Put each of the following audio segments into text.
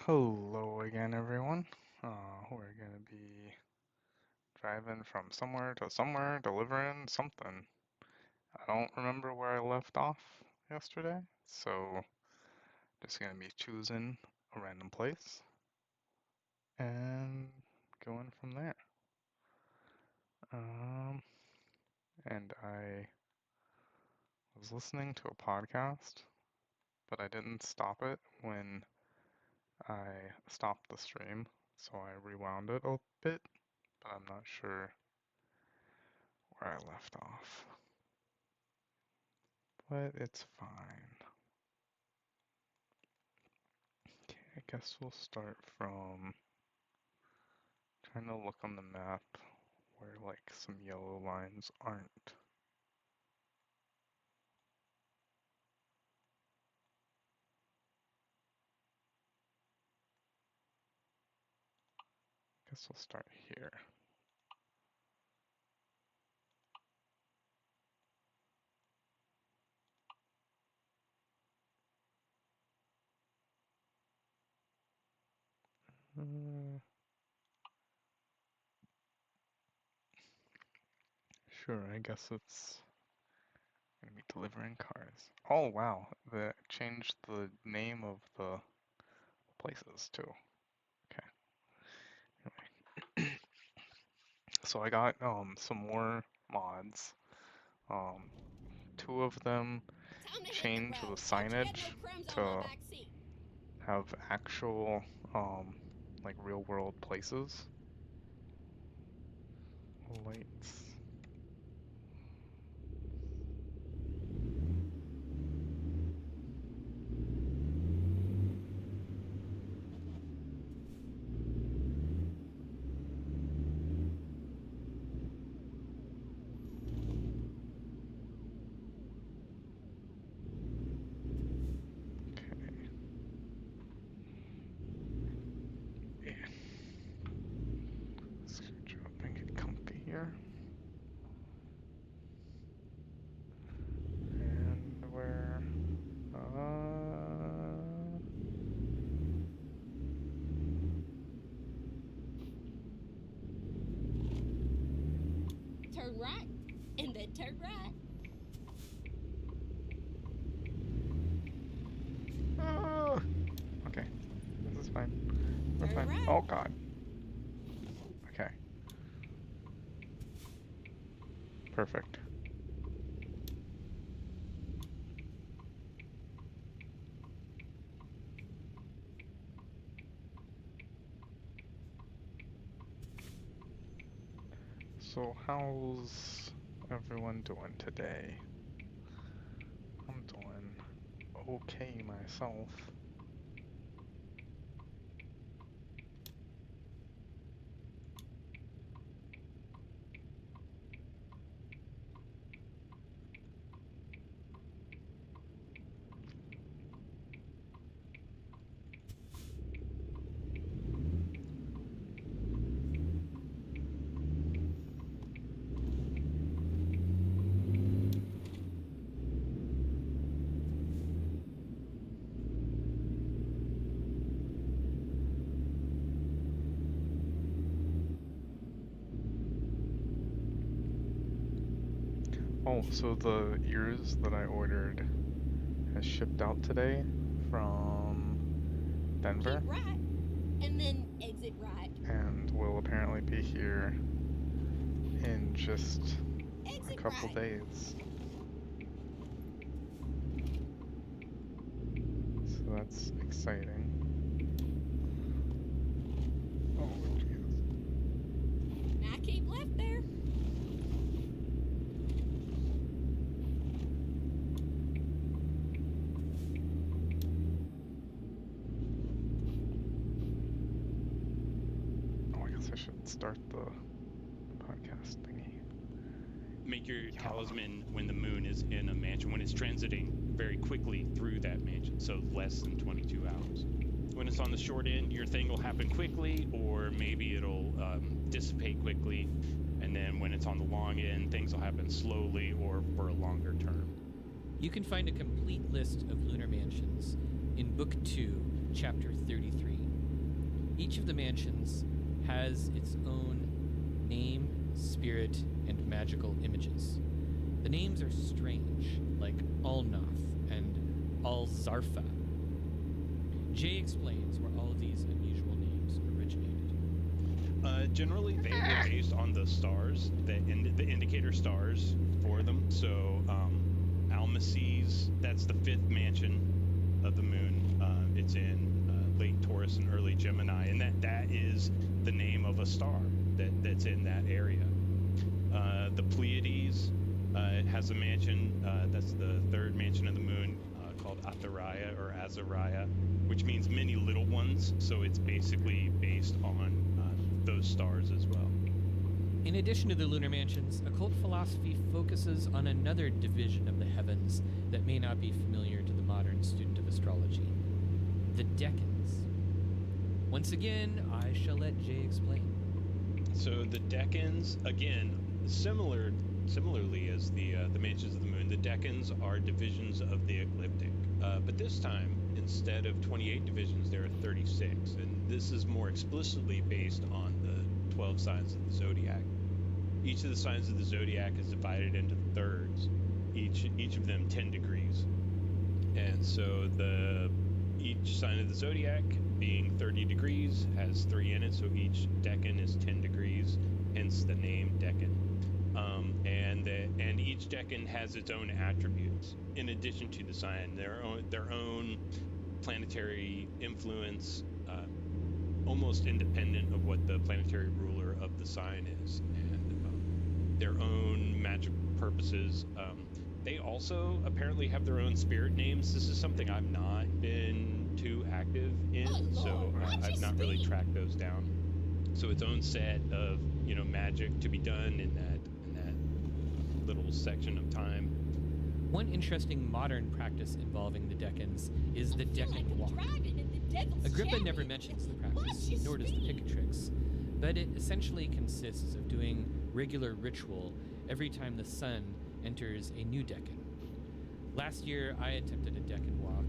Hello again, everyone. We're gonna be driving from somewhere to somewhere, delivering something. I don't remember where I left off yesterday, so just gonna be choosing a random place and going from there. Um, and I was listening to a podcast, but I didn't stop it when I stopped the stream, so I rewound it a bit, but I'm not sure where I left off. But it's fine. Okay, I guess we'll start from trying to look on the map where like some yellow lines aren't. Guess we'll start here. Sure, I guess it's gonna be delivering cars. Oh wow, they changed the name of the places too. Okay. Anyway. So I got some more mods. Um, two of them change the signage to have actual like real world places. Lights. Okay. Yeah. Let's drop and get comfy here. And we're turn right, and then turn right. Okay. This is fine. We're Turn fine. right. Oh god. Okay. Perfect. So how's everyone doing today? I'm doing okay myself. Oh, so the ears that I ordered has shipped out today from Denver. Keep right, and then exit right. And will apparently be here in just a Exit couple right. days. So that's exciting. Oh, jeez. Now keep left there. Oh, I guess I should start the podcast thingy. Make your talisman when the moon is in a mansion, when it's transiting very quickly through that mansion, so less than 22 hours. When it's on the short end, your thing will happen quickly, or maybe it'll dissipate quickly, and then when it's on the long end, things will happen slowly or for a longer term. You can find a complete list of lunar mansions in Book 2, Chapter 33. Each of the mansions has its own name, spirit, and magical images. The names are strange, like Alnoth and Alzarfa. Jay explains where all of these unusual names originated. Generally, they were based on the stars, the indicator stars for them. So, Almaces, that's the 5th mansion of the moon. It's in late Taurus and early Gemini, and that is the name of a star that's in that area. The Pleiades has a mansion, that's the 3rd mansion of the moon, called Athariah or Azariah, which means many little ones. So it's basically based on those stars as well. In addition to the lunar mansions, occult philosophy focuses on another division of the heavens that may not be familiar to the modern student of astrology: the decans. Once again, I shall let Jay explain. So the decans, again, similarly as the mansions of the moon, the decans are divisions of the ecliptic. But this time, instead of 28 divisions, there are 36, and this is more explicitly based on the 12 signs of the zodiac. Each of the signs of the zodiac is divided into thirds, each of them 10 degrees. And so each sign of the zodiac, being 30 degrees, has 3 in it, so each decan is 10 degrees, hence the name decan. And each decan has its own attributes in addition to the sign, their own planetary influence, almost independent of what the planetary ruler of the sign is, and their own magical purposes. They also apparently have their own spirit names. This is something I've not been too active in, so I've not really tracked those down. So its own set of magic to be done in that little section of time. One interesting modern practice involving the decans is the decan walk. Agrippa never mentions the practice, nor does the Picatrix, but it essentially consists of doing regular ritual every time the sun enters a new decan. Last year, I attempted a decan walk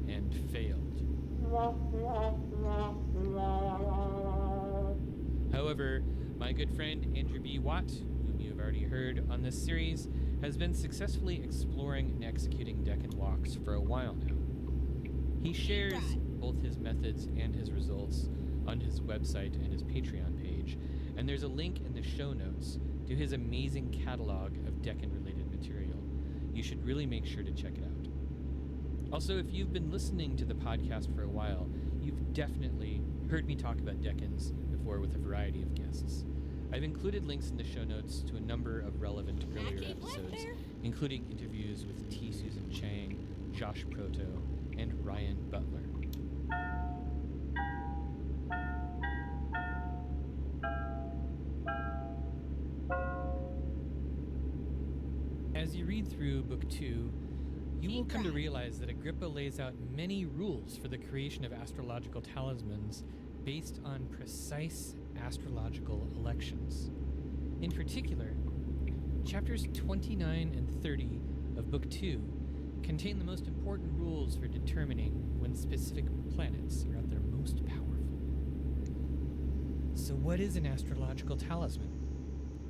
and failed. However, my good friend Andrew B. Watt, whom you have already heard on this series, has been successfully exploring and executing decan walks for a while now. He shares both his methods and his results on his website and his Patreon page, and there's a link in the show notes to his amazing catalog of decan-related material. You should really make sure to check it out. Also, if you've been listening to the podcast for a while, you've definitely heard me talk about decans before with a variety of guests. I've included links in the show notes to a number of relevant earlier episodes, including interviews with T. Susan Chang, Josh Proto, and Ryan Butler. As you read through Book 2, you will come to realize that Agrippa lays out many rules for the creation of astrological talismans based on precise astrological elections. In particular, chapters 29 and 30 of Book 2 contain the most important rules for determining when specific planets are at their most powerful. So what is an astrological talisman?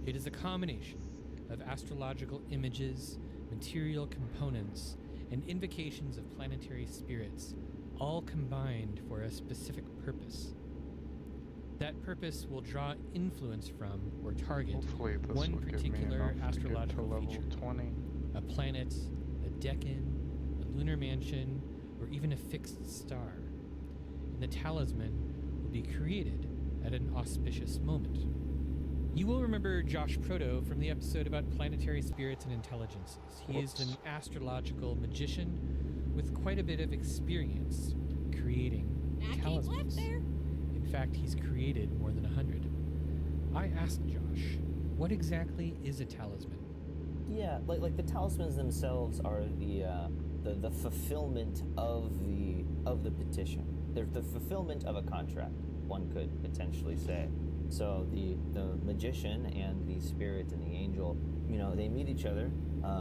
It is a combination of astrological images, material components, and invocations of planetary spirits, all combined for a specific purpose. That purpose will draw influence from or target one particular astrological feature: 20. a planet, a decan, a lunar mansion, or even a fixed star. And the talisman will be created at an auspicious moment. You will remember Josh Proto from the episode about planetary spirits and intelligences. He is an astrological magician with quite a bit of experience creating talismans. In fact, he's created more than 100. I asked Josh, what exactly is a talisman? Yeah, like the talismans themselves are the fulfillment of the petition. They're the fulfillment of a contract, one could potentially say. So the magician and the spirit and the angel, they meet each other,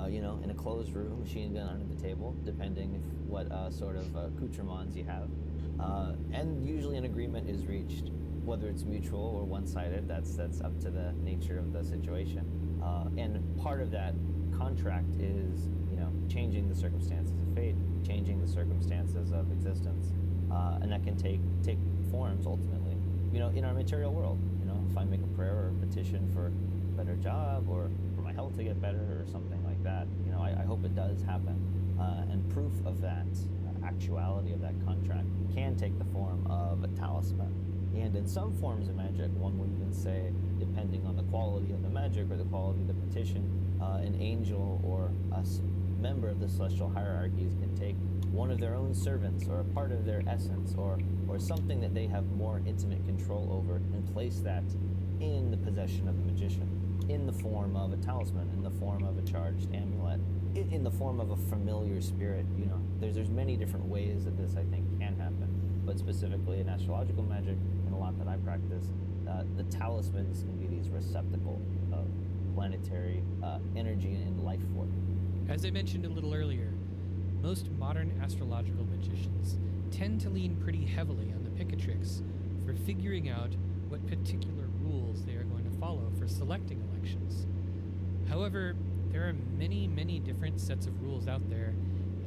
in a closed room, machine gun under the table, depending if what sort of accoutrements you have. And and usually an agreement is reached, whether it's mutual or one-sided. That's up to the nature of the situation. And part of that contract is, changing the circumstances of fate, changing the circumstances of existence, and that can take forms ultimately. In our material world, if I make a prayer or a petition for a better job or for my health to get better or something like that, I hope it does happen. And proof of that actuality of that contract can take the form of a talisman. And in some forms of magic, one would even say, depending on the quality of the magic or the quality of the petition, an angel or a member of the celestial hierarchies can take one of their own servants or a part of their essence or something that they have more intimate control over and place that in the possession of the magician, in the form of a talisman, in the form of a charged amulet, in the form of a familiar spirit. There's many different ways that this, I think, can happen. But specifically in astrological magic and a lot that I practice, the talismans can be these receptacle of planetary energy and life force. As I mentioned a little earlier, most modern astrological magicians tend to lean pretty heavily on the Picatrix for figuring out what particular rules they are going to follow for selecting elections. However, there are many, many different sets of rules out there,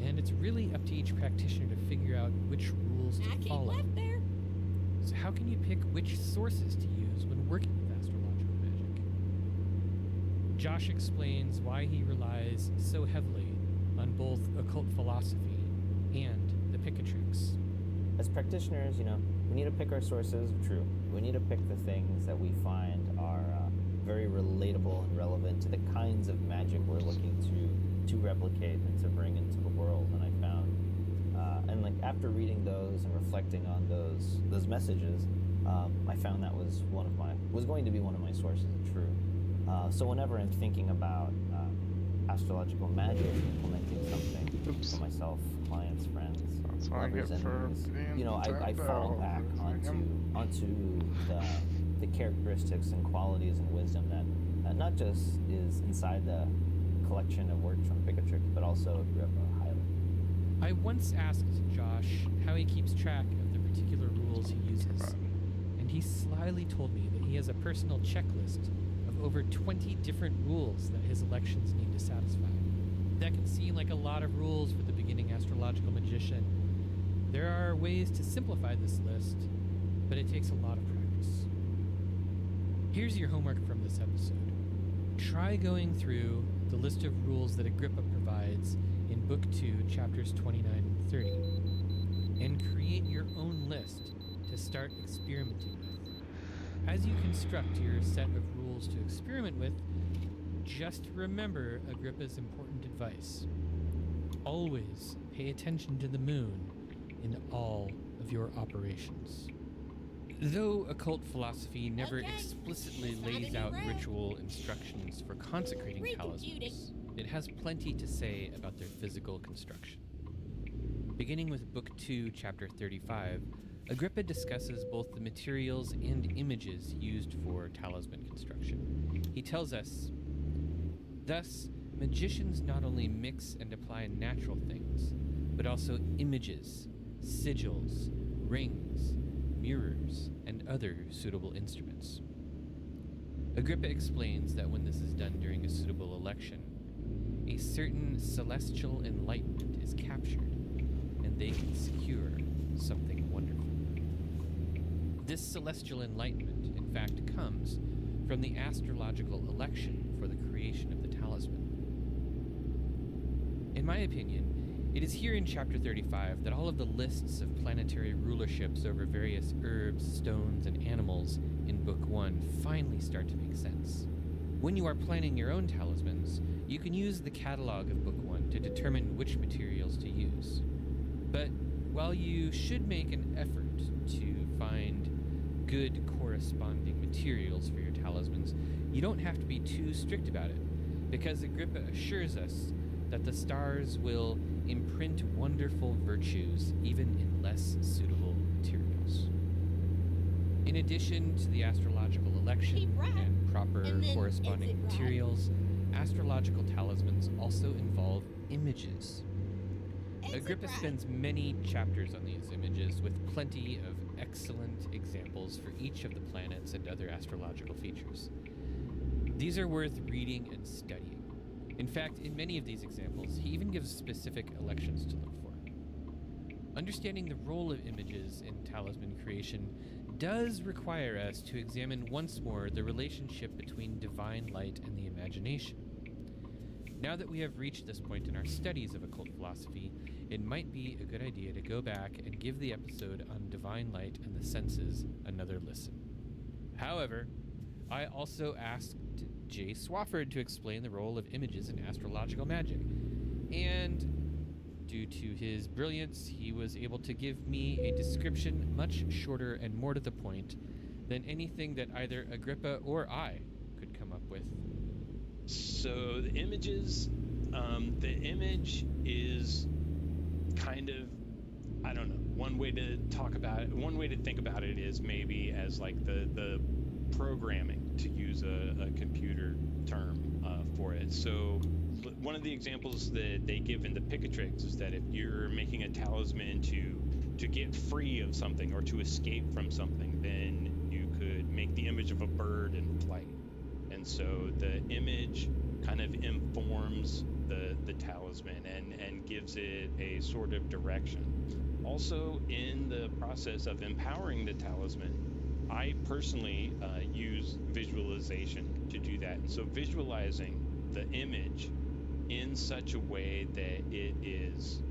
and it's really up to each practitioner to figure out which rules I to keep follow. left there. So how can you pick which sources to use when working with astrological magic? Josh explains why he relies so heavily on both occult philosophy and the Picatrix. As practitioners, we need to pick our sources of truth. We need to pick the things that we find are very relatable and relevant to the kinds of magic we're looking to replicate and to bring into the world. And I found, after reading those and reflecting on those messages, I found that was going to be one of my sources of truth. So whenever I'm thinking about astrological magic, implementing something for myself, clients, friends, That's what I lovers, get for enemies, being I fall Nintendo. back onto the characteristics and qualities and wisdom that not just is inside the collection of works from Picatrix, but also grew up highly. I once asked Josh how he keeps track of the particular rules he uses, and he slyly told me that he has a personal checklist of over 20 different rules that his elections need to satisfy. That can seem like a lot of rules for the beginning astrological magician. There are ways to simplify this list, but it takes a lot of practice. Here's your homework from this episode. Try going through the list of rules that Agrippa provides in Book 2, Chapters 29 and 30, and create your own list to start experimenting with. As you construct your set of rules to experiment with, just remember Agrippa's important advice. Always pay attention to the moon in all of your operations. Though occult philosophy never Okay. explicitly It's not lays any out red. ritual instructions for consecrating Recomputing. talismans, it has plenty to say about their physical construction. Beginning with Book 2, Chapter 35, Agrippa discusses both the materials and images used for talisman construction. He tells us, thus, magicians not only mix and apply natural things, but also images, sigils, rings, mirrors, and other suitable instruments. Agrippa explains that when this is done during a suitable election, a certain celestial enlightenment is captured, and they can secure something wonderful. This celestial enlightenment, in fact, comes from the astrological election for the creation of the talisman. In my opinion, it is here in Chapter 35 that all of the lists of planetary rulerships over various herbs, stones, and animals in Book 1 finally start to make sense. When you are planning your own talismans, you can use the catalog of Book 1 to determine which materials to use. But while you should make an effort to find good corresponding materials for your talismans, you don't have to be too strict about it, because Agrippa assures us that the stars will imprint wonderful virtues even in less suitable materials. In addition to the astrological election Keep right, and proper and then corresponding exit right. materials, astrological talismans also involve images. Agrippa right. spends many chapters on these images with plenty of excellent examples for each of the planets and other astrological features. These are worth reading and studying. In fact, in many of these examples, he even gives specific elections to look for. Understanding the role of images in talisman creation does require us to examine once more the relationship between divine light and the imagination. Now that we have reached this point in our studies of occult philosophy, it might be a good idea to go back and give the episode on divine light and the senses another listen. However, I also asked Jay Swafford to explain the role of images in astrological magic, and due to his brilliance, he was able to give me a description much shorter and more to the point than anything that either Agrippa or I could come up with. So the images, the image is kind of, I don't know, one way to talk about it, one way to think about it is maybe as like the programming, to use a computer term for it. So one of the examples that they give in the Picatrix is that if you're making a talisman to get free of something or to escape from something, then you could make the image of a bird in flight. And so the image kind of informs the talisman and gives it a sort of direction. Also, in the process of empowering the talisman, I personally use visualization to do that. And so visualizing the image in such a way that it is,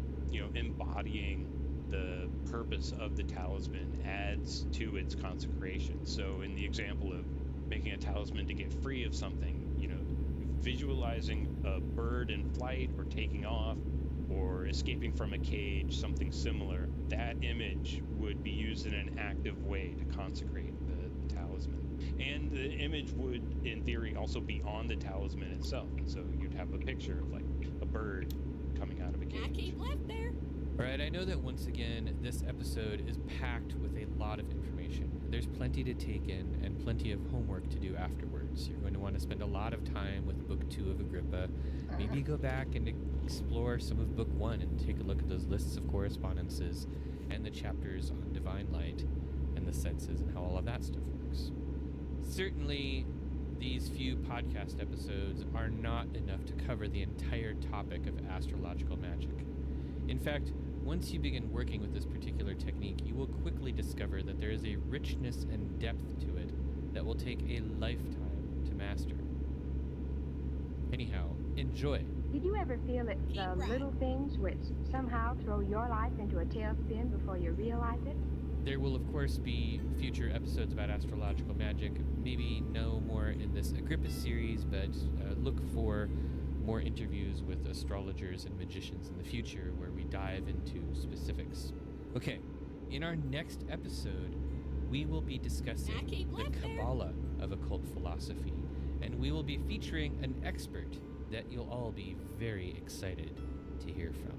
embodying the purpose of the talisman adds to its consecration. So in the example of making a talisman to get free of something, visualizing a bird in flight or taking off or escaping from a cage, something similar, that image would be used in an active way to consecrate the talisman. And the image would, in theory, also be on the talisman itself. And so you'd have a picture of like a bird coming out of a I cage. keep left there. All right, I know that once again, this episode is packed with a lot of information. There's plenty to take in and plenty of homework to do afterwards. You're going to want to spend a lot of time with Book 2 of Agrippa. Maybe go back and explore some of Book 1 and take a look at those lists of correspondences and the chapters on divine light and the senses and how all of that stuff works. Certainly, these few podcast episodes are not enough to cover the entire topic of astrological magic. In fact, once you begin working with this particular technique, you will quickly discover that there is a richness and depth to it that will take a lifetime to master. Anyhow, enjoy. Did you ever feel it's Keep the right. little things which somehow throw your life into a tailspin before you realize it? There will, of course, be future episodes about astrological magic. Maybe no more in this Agrippa series, but look for more interviews with astrologers and magicians in the future where we dive into specifics. Okay, in our next episode, we will be discussing I keep the left there. Kabbalah of occult philosophy, and we will be featuring an expert that you'll all be very excited to hear from.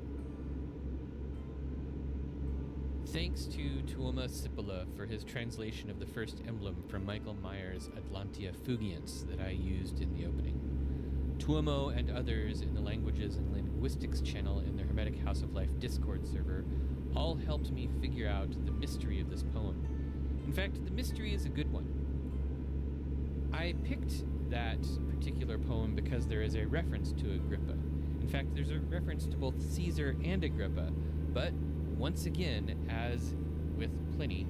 Thanks to Tuomo Sippola for his translation of the first emblem from Michael Meyer's Atlantia Fugiens that I used in the opening. Tuomo and others in the Languages and Linguistics channel in the Hermetic House of Life Discord server all helped me figure out the mystery of this poem. In fact, the mystery is a good one. I picked that particular poem because there is a reference to Agrippa. In fact, there's a reference to both Caesar and Agrippa, but once again, as with Pliny,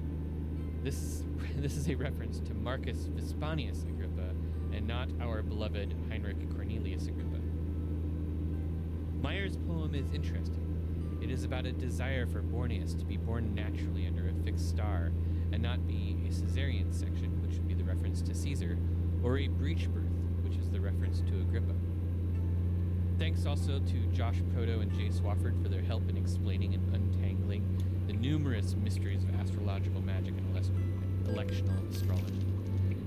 this is a reference to Marcus Vespanius Agrippa and not our beloved Heinrich Cornelius Agrippa. Meyer's poem is interesting. It is about a desire for Borneus to be born naturally under a fixed star and not be a caesarean section, which would be the reference to Caesar, or a breech birth, which is the reference to Agrippa. Thanks also to Josh Proto and Jay Swafford for their help in explaining and untangling the numerous mysteries of astrological magic and electional astrology.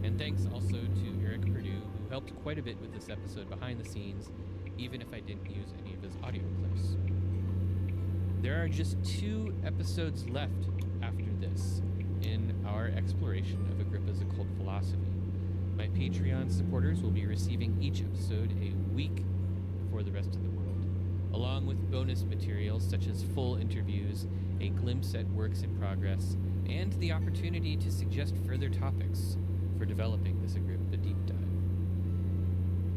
And thanks also to Eric Perdue, who helped quite a bit with this episode behind the scenes, even if I didn't use any of his audio clips. There are just 2 episodes left after this in our exploration of Agrippa's occult philosophy. My Patreon supporters will be receiving each episode a week before the rest of the world. along with bonus materials such as full interviews, a glimpse at works in progress, and the opportunity to suggest further topics for developing this Agrippa deep dive.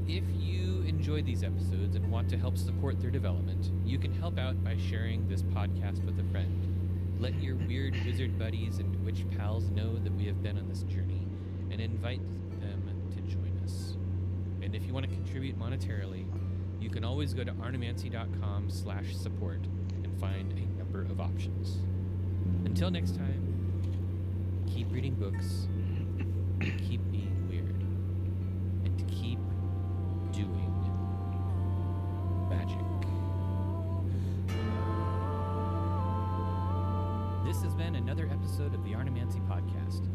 If you enjoy these episodes and want to help support their development, you can help out by sharing this podcast with a friend. Let your weird wizard buddies and witch pals know that we have been on this journey, and invite them to join us. And if you want to contribute monetarily, you can always go to arnemancy.com/support and find a number of options. Until next time, keep reading books, keep being weird, and keep doing magic. This has been another episode of the Arnemancy Podcast.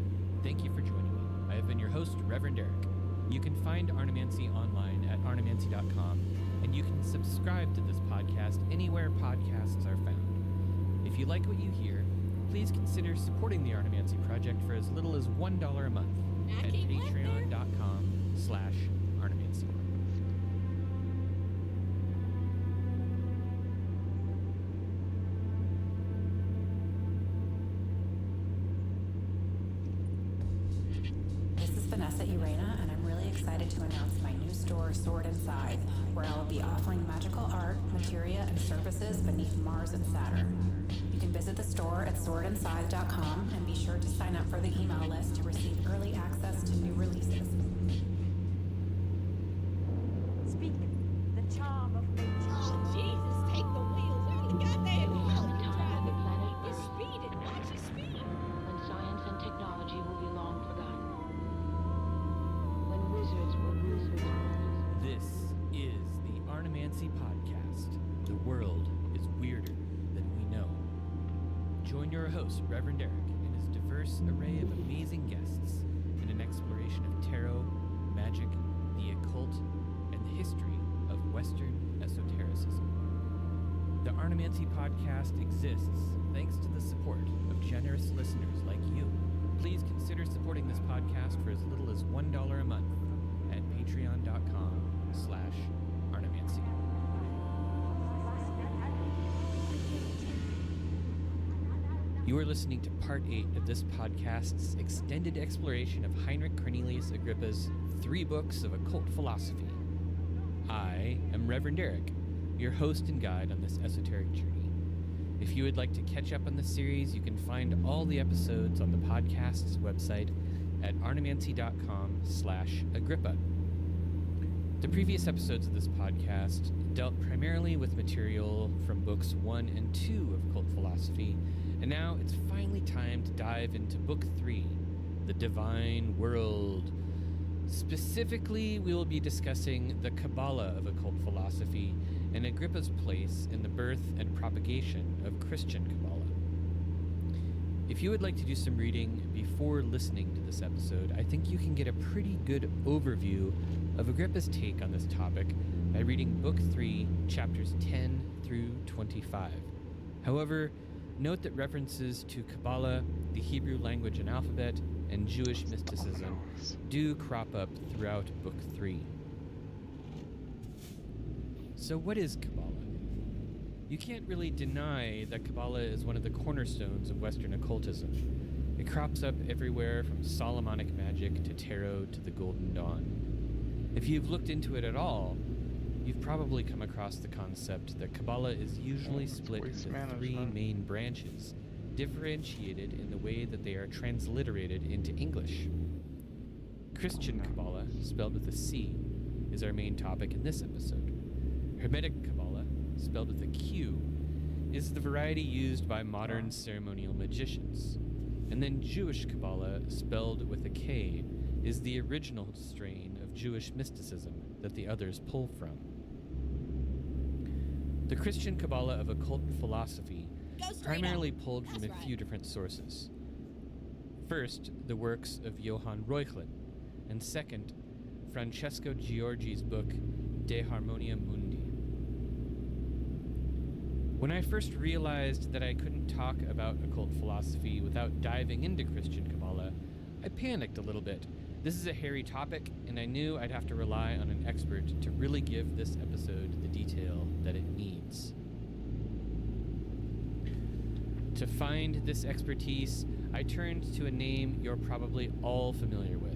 Thank you for joining me. I have been your host, Reverend Eric. You can find Arnemancy online at arnemancy.com, and you can subscribe to this podcast anywhere podcasts are found. If you like what you hear, please consider supporting the Arnemancy Project for as little as $1 a month at patreon.com/arnemancy. This is Vanessa Irena, and I'm really excited to announce my new store, Sword and Scythe, where I will be offering magical art, materia, and services beneath Mars and Saturn. You can visit the store at swordandscythe.com and be sure to sign up for the email list to receive early access to new releases. Speak the charm of nature. Oh, Jesus, take the wheels on the goddamn wheel. Time of the planet You're Earth, speeding. Watch your speed. when science and technology will be long forgotten. When wizards will rule the world. This is the Arnemancy Podcast. The world is weirder than we know. Join your host, Reverend Eric, and his diverse array of amazing guests in an exploration of tarot, magic, the occult, and the history of Western esotericism. The Arnemancy Podcast exists thanks to the support of generous listeners like you. Please consider supporting this podcast for as little as $1 a month at patreon.com/arnemancy. You are listening to Part 8 of this podcast's extended exploration of Heinrich Cornelius Agrippa's 3 books of occult philosophy. I am Reverend Eric, your host and guide on this esoteric journey. If you would like to catch up on the series, you can find all the episodes on the podcast's website at arnemancy.com/Agrippa. The previous episodes of this podcast dealt primarily with material from books 1 and 2 of occult philosophy, and now it's finally time to dive into book 3, The Divine World. Specifically, we will be discussing the Kabbalah of occult philosophy and Agrippa's place in the birth and propagation of Christian Kabbalah. If you would like to do some reading before listening to this episode, I think you can get a pretty good overview of Agrippa's take on this topic by reading Book 3, chapters 10 through 25. However, note that references to Kabbalah, the Hebrew language and alphabet, and Jewish mysticism do crop up throughout Book 3. So what is Kabbalah? You can't really deny that Kabbalah is one of the cornerstones of Western occultism. It crops up everywhere from Solomonic magic to tarot to the Golden Dawn. If you've looked into it at all, you've probably come across the concept that Kabbalah is usually split waste into 3 management. main branches, differentiated in the way that they are transliterated into English. Christian Kabbalah, spelled with a C, is our main topic in this episode. Hermetic Kabbalah, spelled with a Q, is the variety used by modern ceremonial magicians. And then Jewish Kabbalah, spelled with a K, is the original strain of Jewish mysticism that the others pull from. The Christian Kabbalah of occult philosophy Go straight primarily up. pulled from That's a right. few different sources. First, the works of Johann Reuchlin, and second, Francesco Giorgi's book De Harmonia Mundi. When I first realized that I couldn't talk about occult philosophy without diving into Christian Kabbalah, I panicked a little bit, This is a hairy topic, and I knew I'd have to rely on an expert to really give this episode the detail that it needs. To find this expertise, I turned to a name you're probably all familiar with,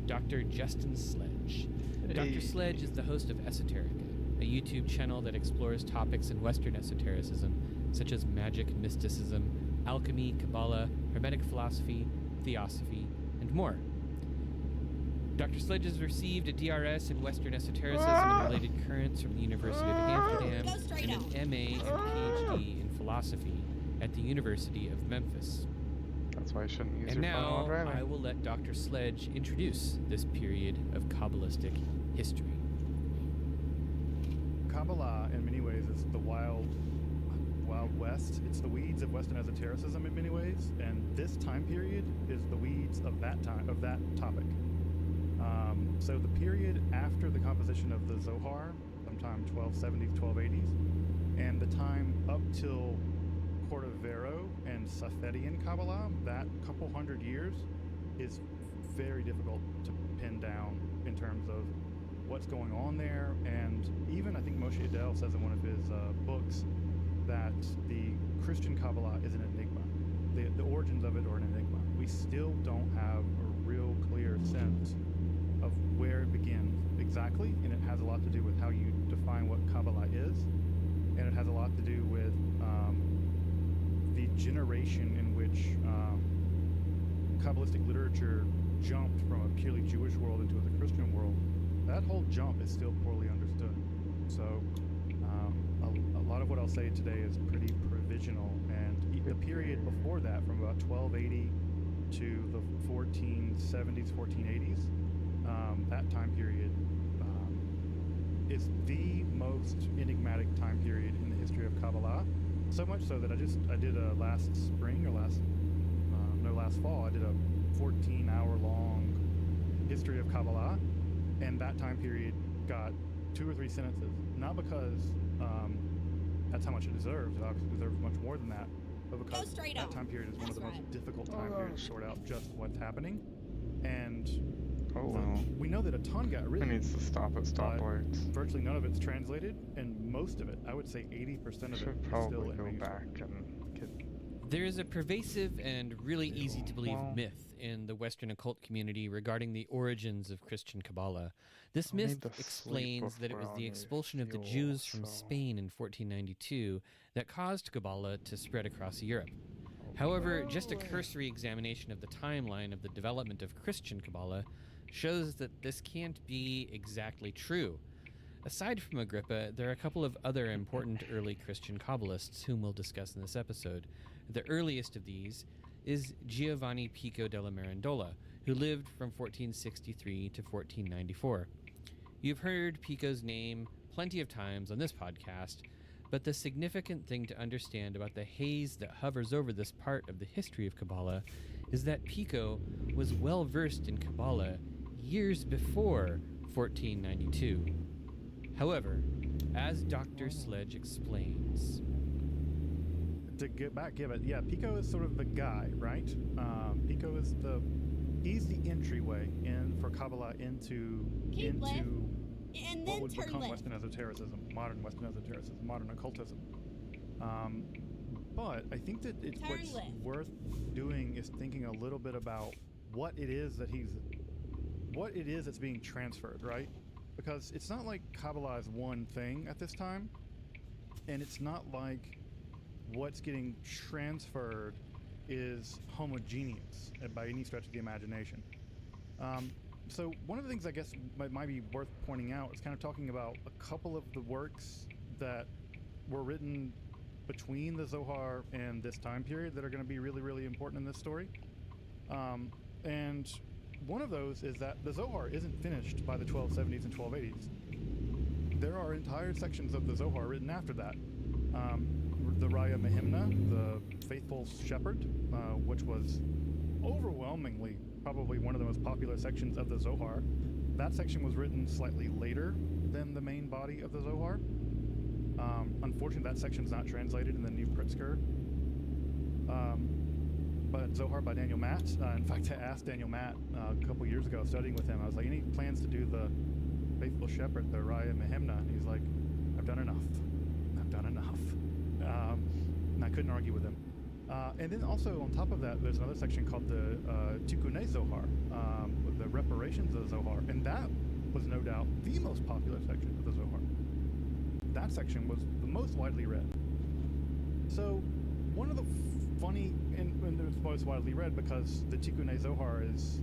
Dr. Justin Sledge. Dr. Sledge is the host of Esoterica, a YouTube channel that explores topics in Western esotericism, such as magic, mysticism, alchemy, Kabbalah, Hermetic philosophy, theosophy, and more. Dr. Sledge has received a DRS in Western esotericism and related currents from the University of Amsterdam Go straight and out. an MA and PhD in philosophy at the University of Memphis. That's why I shouldn't use And your phone while now driving. I will let Dr. Sledge introduce this period of Kabbalistic history. Kabbalah, in many ways, is the wild west. It's the weeds of Western esotericism in many ways, and this time period is the weeds of that topic. So the period after the composition of the Zohar, sometime 1270s, 1280s, and the time up till Cordovero and Safedian Kabbalah, that couple hundred years, is very difficult to pin down in terms of what's going on there. And even I think Moshe Adel says in one of his books that the Christian Kabbalah is an enigma. The origins of it are an enigma. We still don't have a real clear sense of where it begins exactly, and it has a lot to do with how you define what Kabbalah is, and it has a lot to do with the generation in which Kabbalistic literature jumped from a purely Jewish world into the Christian world. That whole jump is still poorly understood. So a lot of what I'll say today is pretty provisional, and the period before that, from about 1280 to the 1470s, 1480s, that time period is the most enigmatic time period in the history of Kabbalah. So much so that I did a last fall, I did a 14-hour long history of Kabbalah, and that time period got 2 or 3 sentences. Not because that's how much it deserves. It obviously deserves much more than that, but because straight that on. time period is one of the That's most right. difficult time periods to sort out just what's happening. And Oh well. we know that a ton got It written. needs to stop at but stoplights. virtually none of it's translated, and most of it, I would say 80% of it, Should is still probably in go manuscript. back and get. There is a pervasive and really easy to believe Well- myth in the Western occult community regarding the origins of Christian Kabbalah. This I'll need myth to sleep explains that it was before the I expulsion of the fuel, Jews from so- Spain in 1492 that caused Kabbalah to spread across Europe. However, just a cursory examination of the timeline of the development of Christian Kabbalah shows that this can't be exactly true. Aside from Agrippa, there are a couple of other important early Christian Kabbalists whom we'll discuss in this episode. The earliest of these is Giovanni Pico della Mirandola, who lived from 1463 to 1494. You've heard Pico's name plenty of times on this podcast, but the significant thing to understand about the haze that hovers over this part of the history of Kabbalah is that Pico was well versed in Kabbalah years before 1492. However, as Dr. Sledge explains, To get back, Pico is sort of the guy, right? Pico is he's the entryway in for Kabbalah into Keep left, and what then would turn become left. Western esotericism, modern Western esotericism, modern occultism. But I think that Turn what's left. worth doing is thinking a little bit about what it is that's being transferred, right? Because it's not like Kabbalah is one thing at this time, and it's not like what's getting transferred is homogeneous by any stretch of the imagination. So one of the things I guess might be worth pointing out is kind of talking about a couple of the works that were written between the Zohar and this time period that are going to be really, really important in this story. And one of those is that the Zohar isn't finished by the 1270s and 1280s. There are entire sections of the Zohar written after that. The Raya Mehimna, the Faithful Shepherd, which was overwhelmingly probably one of the most popular sections of the Zohar. That section was written slightly later than the main body of the Zohar. Unfortunately, that section's not translated in the New Pritzker. Zohar by Daniel Matt. In fact, I asked Daniel Matt a couple years ago, studying with him. I was like, "Any plans to do the Faithful Shepherd, the Raya Mehemna?" And he's like, "I've done enough. I've done enough." And I couldn't argue with him. And then also on top of that, there's another section called the Tikkun Zohar, the reparations of the Zohar, and that was no doubt the most popular section of the Zohar. That section was the most widely read. So one of the funny, and it's most widely read because the Tikkun Zohar is,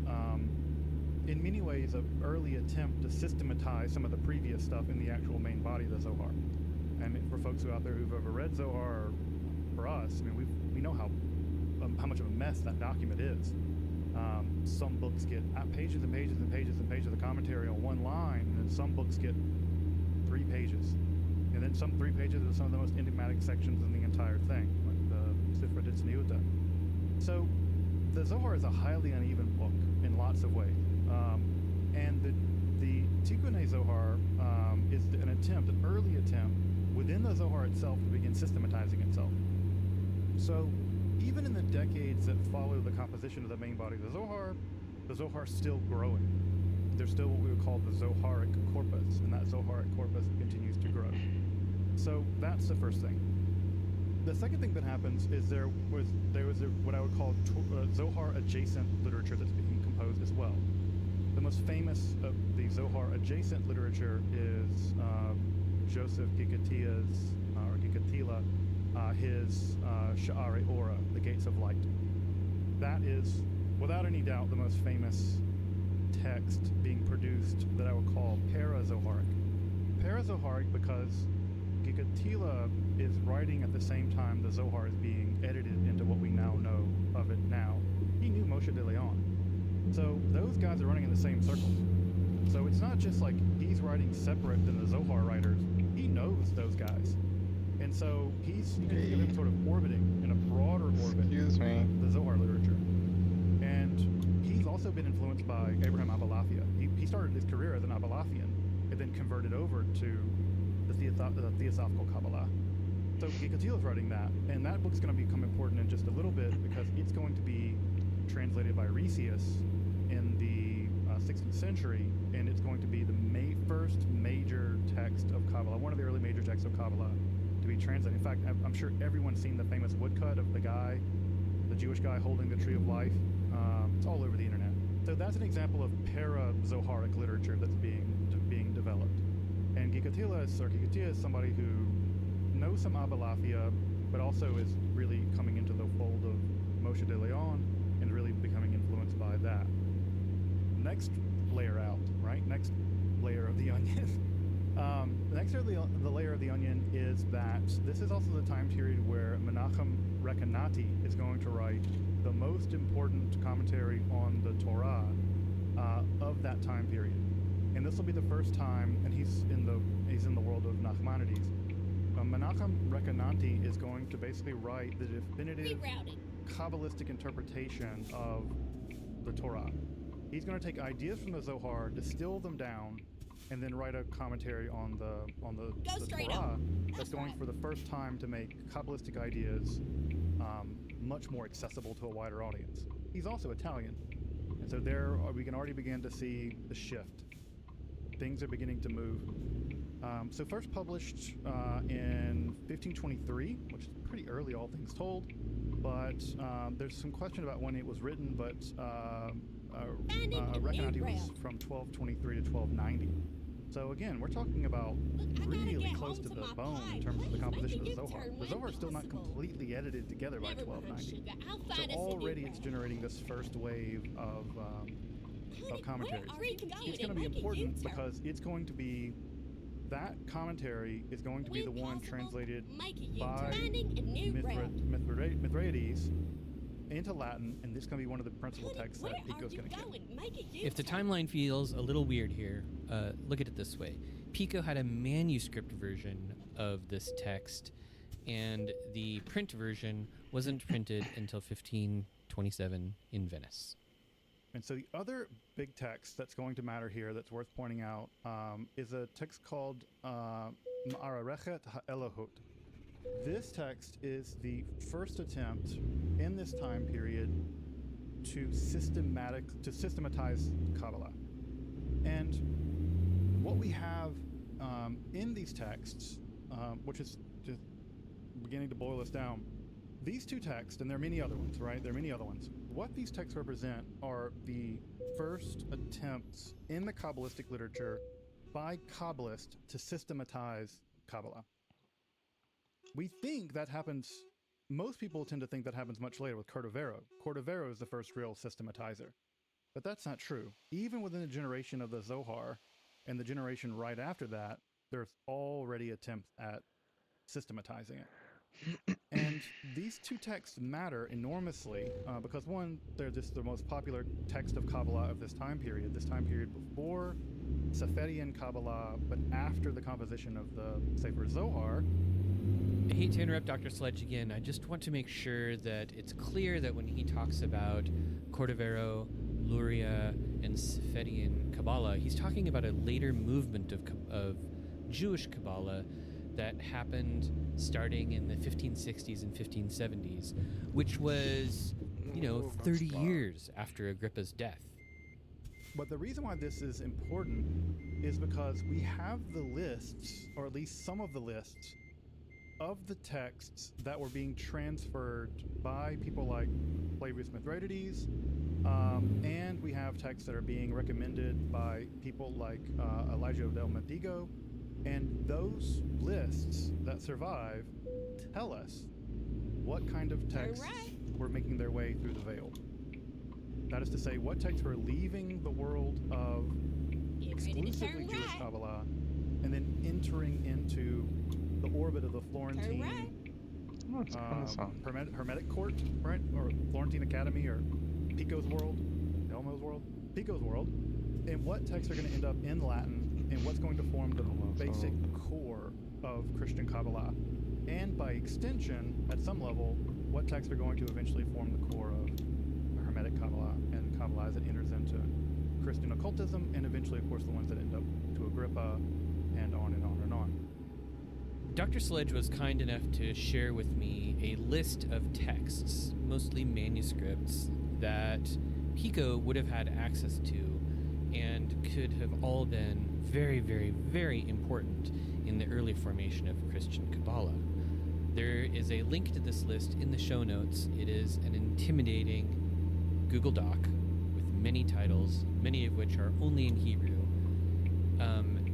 in many ways, an early attempt to systematize some of the previous stuff in the actual main body of the Zohar. And for folks who out there who've ever read Zohar, or for us, I mean, we know how much of a mess that document is. Some books get pages and pages and pages and pages of the commentary on one line, and then some books get 3 pages. And then some 3 pages are some of the most enigmatic sections in the entire thing, like the Sifra Ditzniuta. So the Zohar is a highly uneven book in lots of ways. And the Tikkun Zohar is an early attempt within the Zohar itself to begin systematizing itself. So even in the decades that follow the composition of the main body of the Zohar's still growing. There's still what we would call the Zoharic corpus, and that Zoharic corpus continues to grow. So that's the first thing. The second thing that happens is there was what I would call Zohar adjacent literature that's being composed as well. The most famous of the Zohar adjacent literature is Joseph Gikatila's his Sha'are Ora, the Gates of Light. That is, without any doubt, the most famous text being produced that I would call para-Zoharic. Para-Zoharic because Gikatila is writing at the same time the Zohar is being edited into what we now know of it now. He knew Moshe de Leon. So those guys are running in the same circle. So it's not just like he's writing separate than the Zohar writers. He knows those guys. And so he's sort of orbiting in a broader orbit the Zohar literature. And he's also been influenced by Abraham Abulafia. He started his career as an Abulafian and then converted over to the Theosophical Kabbalah. So Gikatila's writing that, and that book's going to become important in just a little bit because it's going to be translated by Rhesius in the 16th century, and it's going to be the first major text of Kabbalah, one of the early major texts of Kabbalah to be translated. In fact, I'm sure everyone's seen the famous woodcut of the Jewish guy holding the tree of life. It's all over the internet. So that's an example of para-Zoharic literature that's being developed. And Gikatila is somebody who knows some Abulafia, but also is really coming into the fold of Moshe de Leon and really becoming influenced by that. Next layer out, right? Next layer of the onion. The next layer of the layer of the onion is that this is also the time period where Menachem Rekanati is going to write the most important commentary on the Torah of that time period. And this will be the first time, and he's in the world of Nachmanides. Menachem Rekanati is going to basically write the definitive Kabbalistic interpretation of the Torah. He's going to take ideas from the Zohar, distill them down, and then write a commentary on the Torah that's going for the first time to make Kabbalistic ideas much more accessible to a wider audience. He's also Italian, and so we can already begin to see the shift. Things are beginning to move. So first published in 1523, which is pretty early, all things told, but there's some question about when it was written, but Rekanati was from 1223 to 1290. So again, we're talking about really close to the bone in terms of the composition of the Zohar. The Zohar is still not completely edited together by 1290. So already it's generating this first wave of commentaries. It's going to be important because it's going to be, that commentary is going to be the one translated by Mithridates into Latin, and this is going to be one of the principal texts that Pico's going to get. If the timeline feels a little weird here, look at it this way. Pico had a manuscript version of this text, and the print version wasn't printed until 1527 in Venice. And so the other big text that's going to matter here that's worth pointing out is a text called Ma'arechet HaElohot. This text is the first attempt in this time period to systematize Kabbalah. And what we have in these texts, which is just beginning to boil this down, these two texts, and there are many other ones, right? There are many other ones. What these texts represent are the first attempts in the Kabbalistic literature by Kabbalists to systematize Kabbalah. We think that happens, most people tend to think that happens much later with Cordovero. Cordovero is the first real systematizer. But that's not true. Even within the generation of the Zohar and the generation right after that, there's already attempts at systematizing it. And these two texts matter enormously because one, they're just the most popular text of Kabbalah of this time period before Seferian Kabbalah, but after the composition of the Sefer Zohar. I hate to interrupt Dr. Sledge again. I just want to make sure that it's clear that when he talks about Cordovero, Luria, and Seferian Kabbalah, he's talking about a later movement of Jewish Kabbalah that happened starting in the 1560s and 1570s, which was, 30 years after Agrippa's death. But the reason why this is important is because we have the lists, or at least some of the lists, of the texts that were being transferred by people like Flavius Mithridates, and we have texts that are being recommended by people like Elijah del Mendigo, and those lists that survive tell us what kind of texts were making their way through the veil. That is to say, what texts were leaving the world of exclusively Jewish Kabbalah and then entering into the orbit of the Florentine Hermetic Court, right? Or Florentine Academy, or Pico's World, Elmo's World, Pico's World. And what texts are going to end up in Latin, and what's going to form the basic core of Christian Kabbalah. And by extension, at some level, what texts are going to eventually form the core of Hermetic Kabbalah and Kabbalah as it enters into Christian occultism, and eventually, of course, the ones that end up to Agrippa, and on and on and on. Dr. Sledge was kind enough to share with me a list of texts, mostly manuscripts, that Pico would have had access to and could have all been very, very, very important in the early formation of Christian Kabbalah. There is a link to this list in the show notes. It is an intimidating Google Doc with many titles, many of which are only in Hebrew.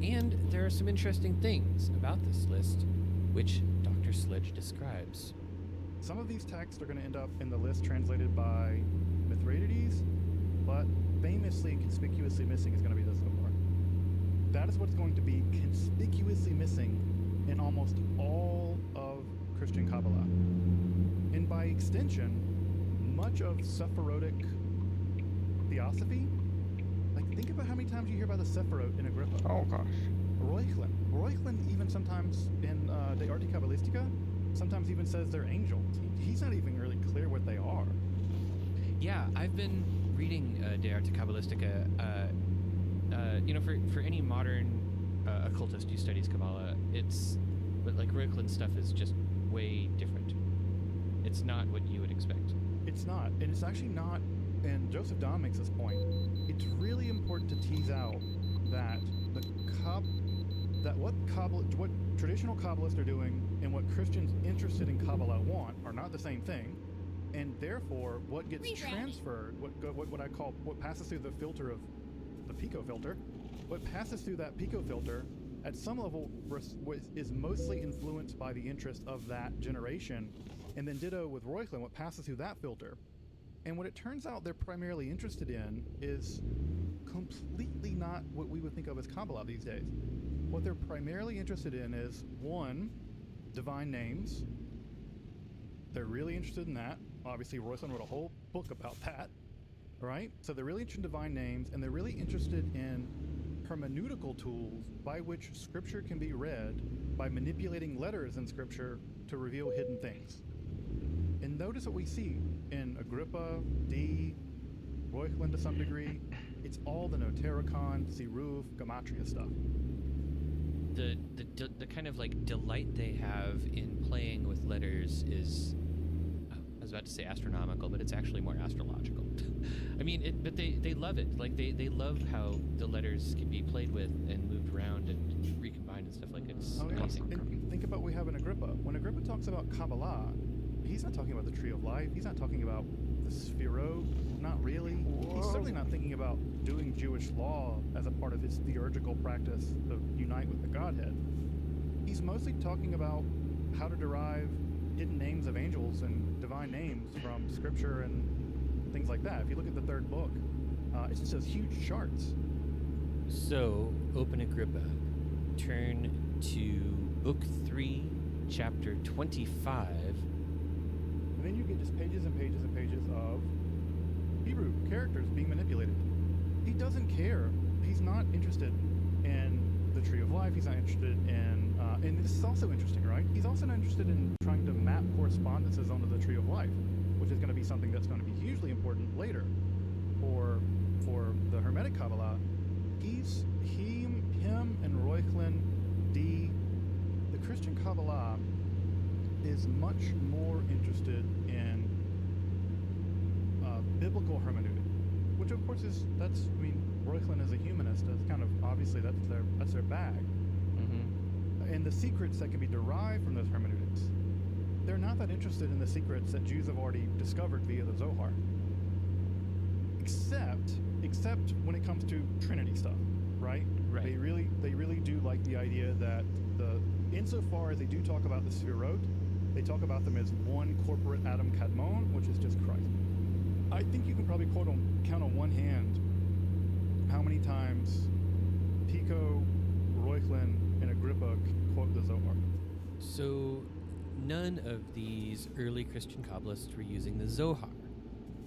And there are some interesting things about this list, which Dr. Sledge describes. Some of these texts are going to end up in the list translated by Mithridates, but famously and conspicuously missing is going to be the Zohar. That is what's going to be conspicuously missing in almost all of Christian Kabbalah. And by extension, much of Sephirotic theosophy. Like, think about how many times you hear about the Sephirot in Agrippa. Oh gosh. Reuchlin even sometimes in De Arte Kabbalistica, sometimes even says they're angels. He's not even really clear what they are. Yeah, I've been reading De Arte Kabbalistica. For any modern occultist who studies Kabbalah, but like Reuchlin's stuff is just way different. It's not what you would expect. It's not, and it's actually not. And Joseph Dahn makes this point. It's really important to tease out that what traditional Kabbalists are doing and what Christians interested in Kabbalah want are not the same thing, and therefore what gets transferred, what passes through the filter of the Pico filter, what passes through that Pico filter at some level is mostly influenced by the interest of that generation, and then ditto with Reuchlin, what passes through that filter. And what it turns out they're primarily interested in is completely not what we would think of as Kabbalah these days. What they're primarily interested in is, one, divine names. They're really interested in that. Obviously, Reuchlin wrote a whole book about that, right? So they're really interested in divine names, and they're really interested in hermeneutical tools by which Scripture can be read by manipulating letters in Scripture to reveal hidden things. And notice what we see in Agrippa, Reuchlin to some degree. It's all the Notericon, Siruf, Gematria stuff. the kind of like delight they have in playing with letters is, I was about to say astronomical, but it's actually more astrological. I mean, but they love it. Like they love how the letters can be played with and moved around and recombined and stuff. Like it's Oh, yeah. amazing. And think about what we have in Agrippa. When Agrippa talks about Kabbalah, he's not talking about the Tree of Life. He's not talking about the Sphirot. Not really. He's certainly not thinking about doing Jewish law as a part of his theurgical practice to unite with the Godhead. He's mostly talking about how to derive hidden names of angels and divine names from Scripture and things like that. If you look at the third book, it's just those huge charts. So, open Agrippa, turn to Book 3, Chapter 25. And then you get just pages and pages and pages of Hebrew characters being manipulated. He doesn't care. He's not interested in the Tree of Life. He's not interested in, and this is also interesting, right? He's also not interested in trying to map correspondences onto the Tree of Life, which is going to be something that's going to be hugely important later for the Hermetic Kabbalah. Him and Reuchlin, the Christian Kabbalah is much more interested in biblical hermeneutic, which of course Reuchlin is a humanist. That's kind of obviously that's their bag. Mm-hmm. And the secrets that can be derived from those hermeneutics, they're not that interested in the secrets that Jews have already discovered via the Zohar. Except when it comes to Trinity stuff, right? Right. They really do like the idea that insofar as they do talk about the Sphirot, they talk about them as one corporate Adam Kadmon, which is just Christ. I think you can probably count on one hand how many times Pico, Reuchlin, and Agrippa quote the Zohar. So, none of these early Christian Kabbalists were using the Zohar,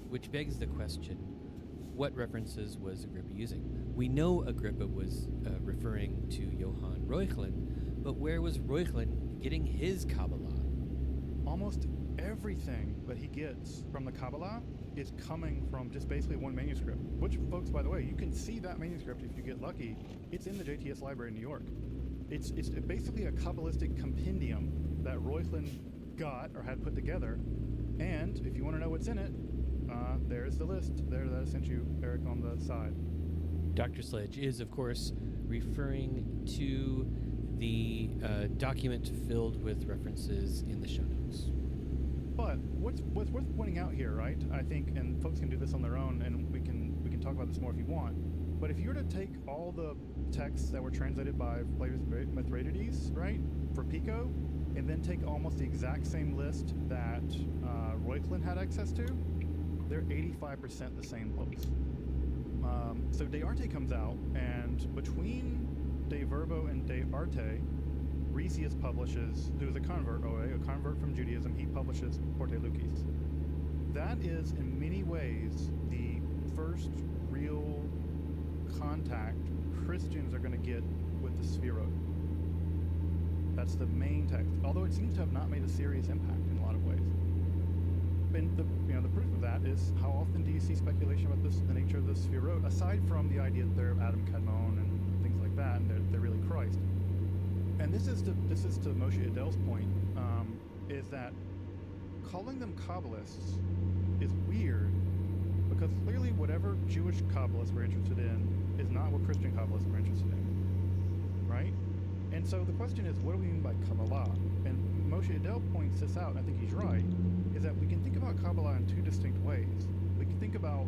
which begs the question, what references was Agrippa using? We know Agrippa was referring to Johann Reuchlin, but where was Reuchlin getting his Kabbalah? Almost everything that he gets from the Kabbalah is coming from just basically one manuscript, which, folks, by the way, you can see that manuscript if you get lucky. It's in the JTS library in New York. It's basically a Kabbalistic compendium that Reuchlin got or had put together, and if you want to know what's in it, there's the list there that I sent you, Eric, on the side. Dr. Sledge is, of course, referring to the document filled with references in the show notes. But what's worth pointing out here, right? I think, and folks can do this on their own, and we can talk about this more if you want. But if you were to take all the texts that were translated by Flavius Mithridates, right, for Pico, and then take almost the exact same list that Reuchlin had access to, they're 85% the same books. So De Arte comes out, and between De Verbo and De Arte, Rhesius publishes, who is a convert from Judaism, he publishes Porte Lucis. That is, in many ways, the first real contact Christians are going to get with the Sphirot. That's the main text, although it seems to have not made a serious impact in a lot of ways. And the proof of that is, how often do you see speculation about the nature of the Sphirot, aside from the idea that they're Adam Kadmon and things like that, and they're really Christ. And this is to Moshe Adel's point, is that calling them Kabbalists is weird, because clearly whatever Jewish Kabbalists were interested in is not what Christian Kabbalists were interested in, right? And so the question is, what do we mean by Kabbalah? And Moshe Adel points this out, and I think he's right, is that we can think about Kabbalah in two distinct ways. We can think about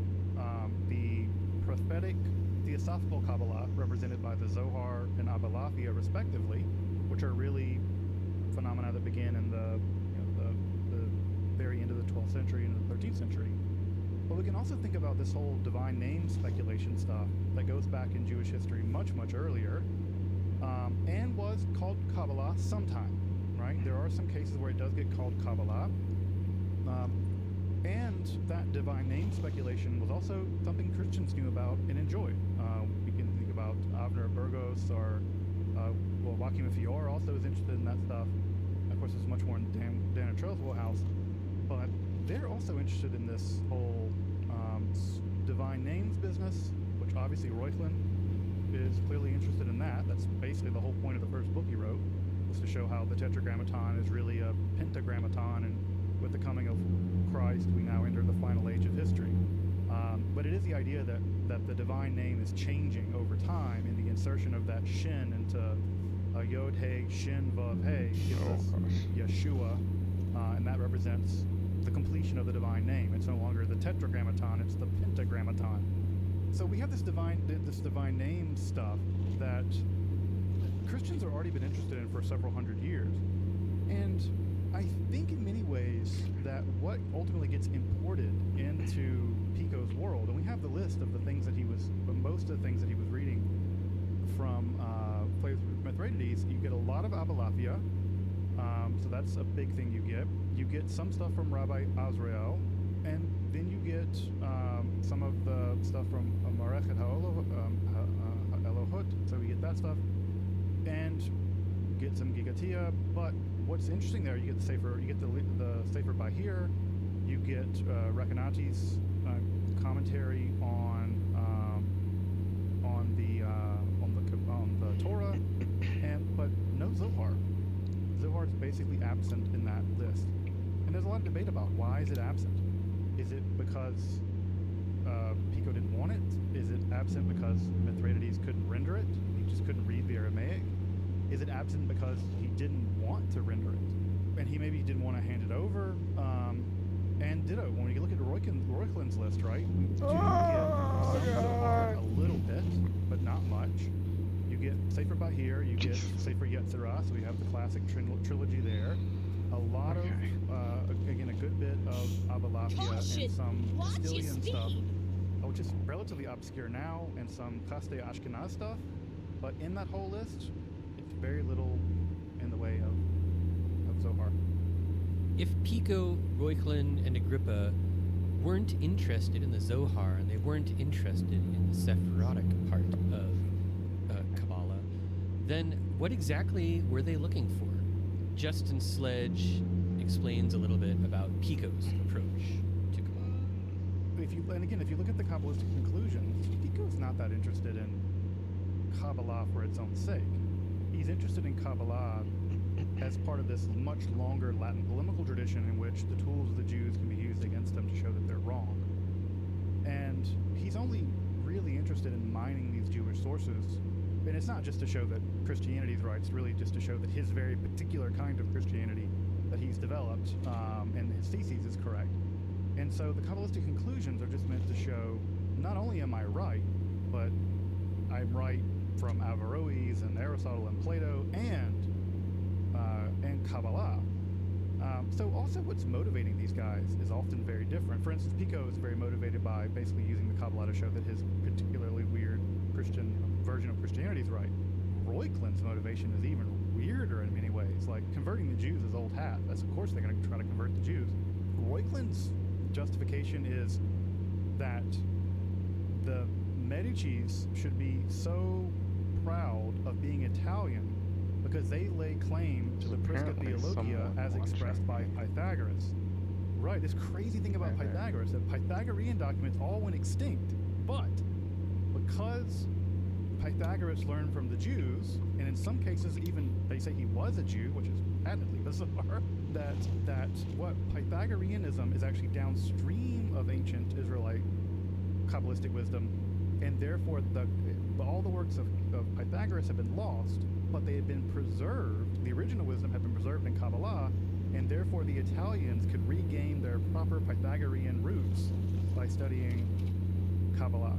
the prophetic Theosophical Kabbalah, represented by the Zohar and Abulafia, respectively, which are really phenomena that began in the very end of the 12th century and the 13th century. But we can also think about this whole divine name speculation stuff that goes back in Jewish history much, much earlier, and was called Kabbalah sometime, right? There are some cases where it does get called Kabbalah. And that divine name speculation was also something Christians knew about and enjoyed. We can think about Avner Burgos, or Joachim Fior also is interested in that stuff. Of course, there's much more in Dan Trell's wheelhouse, but they're also interested in this whole divine names business, which obviously Reuchlin is clearly interested in that. That's basically the whole point of the first book he wrote, was to show how the Tetragrammaton is really a Pentagrammaton, and with the coming of Christ, we now enter the final age of history. But it is the idea that the divine name is changing over time, and the insertion of that shin into Yod He Shin Vav He gives us Yeshua, and that represents the completion of the divine name. It's no longer the Tetragrammaton; it's the Pentagrammaton. So we have this divine name stuff that Christians have already been interested in for several hundred years, and I think in many ways that what ultimately gets imported into Pico's world, and we have the list of the things that most of the things that he was reading from Plays with Mithridates. You get a lot of Abalaphia, so that's a big thing you get. You get some stuff from Rabbi Azrael, and then you get some of the stuff from Marechet Elohut, so we get that stuff, and get some Gigatia. But what's interesting there, you get the Sefer, you get the Sefer Bahir, you get Rekanati's commentary on the Torah, but no Zohar. Zohar is basically absent in that list, and there's a lot of debate about why is it absent. Is it because Pico didn't want it? Is it absent because Mithridates couldn't render it? He just couldn't read the Aramaic? Is it absent because he didn't want to render it? And he maybe didn't want to hand it over? And ditto, when you look at Royklin's list, right? We do get some Zohar a little bit, but not much. You get Sefer Bahir, you get Sefer Yetzirah, so we have the classic trilogy there. A lot of, again, a good bit of Abalaphia and some Castilian stuff, which is relatively obscure now, and some Kaste Ashkenaz stuff. But in that whole list, it's very little in the way of Zohar. If Pico, Reuchlin, and Agrippa weren't interested in the Zohar, and they weren't interested in the Sephirotic part of Kabbalah, then what exactly were they looking for? Justin Sledge explains a little bit about Pico's approach to Kabbalah. If you look at the Kabbalistic conclusions, Pico's not that interested in Kabbalah for its own sake. He's interested in Kabbalah as part of this much longer Latin polemical tradition in which the tools of the Jews can be used against them to show that they're wrong. And he's only really interested in mining these Jewish sources. And it's not just to show that Christianity is right, it's really just to show that his very particular kind of Christianity that he's developed and his theses is correct. And so the Kabbalistic conclusions are just meant to show, not only am I right, but I'm right from Averroes and Aristotle and Plato and Kabbalah. So also what's motivating these guys is often very different. For instance, Pico is very motivated by basically using the Kabbalah to show that his particularly weird Christian version of Christianity is right. Reuchlin's motivation is even weirder in many ways. Like, converting the Jews is old hat. That's, of course, they're going to try to convert the Jews. Reuchlin's justification is that the Medicis should be so proud of being Italian because they lay claim to the Prisca Theologia as expressed by Pythagoras. Right, this crazy thing about Pythagoras, that Pythagorean documents all went extinct, but because Pythagoras learned from the Jews, and in some cases even they say he was a Jew, which is patently bizarre, that what Pythagoreanism is actually downstream of ancient Israelite Kabbalistic wisdom, and therefore all the works of Pythagoras have been lost, but they had been preserved, the original wisdom had been preserved in Kabbalah, and therefore the Italians could regain their proper Pythagorean roots by studying Kabbalah,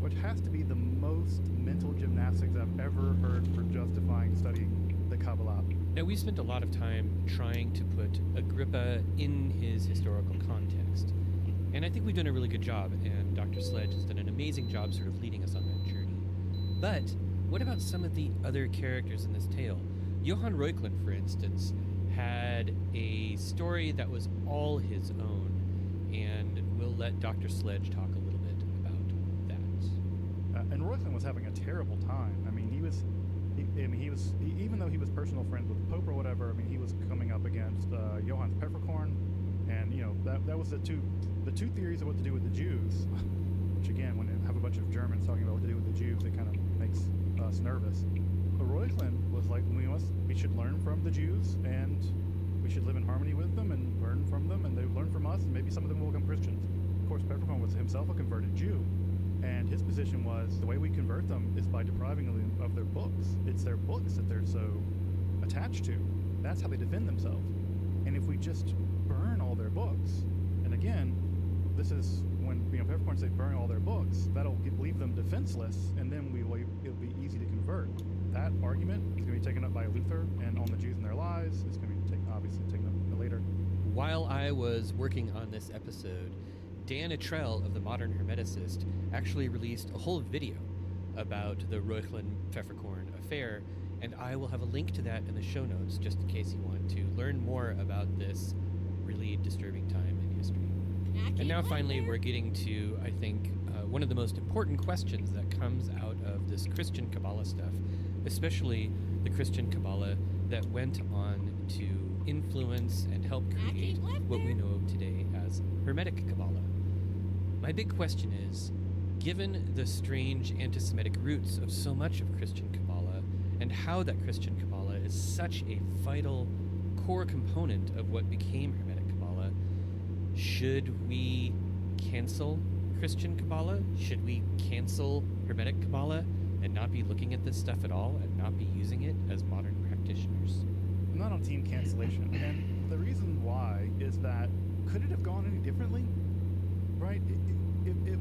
which has to be the most mental gymnastics I've ever heard for justifying studying the Kabbalah. Now, we spent a lot of time trying to put Agrippa in his historical context, and I think we've done a really good job, and Dr. Sledge has done an amazing job sort of leading us on that journey. But what about some of the other characters in this tale? Johann Reuchlin, for instance, had a story that was all his own, and we'll let Dr. Sledge talk a little bit about that. And Reuchlin was having a terrible time. I mean, he was, even though he was personal friends with the Pope or whatever, I mean, he was coming up against Johannes Pfefferkorn, and that was the two theories of what to do with the Jews. Which again, when you have a bunch of Germans talking about what to do with the Jews, it kind of less nervous. But Reuchlin was like, we should learn from the Jews, and we should live in harmony with them and learn from them, and they learn from us, and maybe some of them will become Christians. Of course, Peppercorn was himself a converted Jew, and his position was the way we convert them is by depriving them of their books. It's their books that they're so attached to. That's how they defend themselves. And if we just burn all their books, and again, this is when Peppercorn say burn all their books, that'll leave them defenseless, and then it'll be easy to convert. That argument is going to be taken up by Luther, and on the Jews and their lies, it's going to be obviously taken up later. While I was working on this episode, Dan Etrell of the Modern Hermeticist actually released a whole video about the Reuchlin-Pfefferkorn affair, and I will have a link to that in the show notes just in case you want to learn more about this really disturbing time in history. And now finally we're getting to, I think, one of the most important questions that comes out of this Christian Kabbalah stuff, especially the Christian Kabbalah that went on to influence and help create what we know of today as Hermetic Kabbalah. My big question is, given the strange anti-Semitic roots of so much of Christian Kabbalah and how that Christian Kabbalah is such a vital core component of what became Hermetic Kabbalah, should we cancel Christian Kabbalah? Should we cancel Hermetic Kabbalah and not be looking at this stuff at all and not be using it as modern practitioners? I'm not on team cancellation, and the reason why is that could it have gone any differently? Right?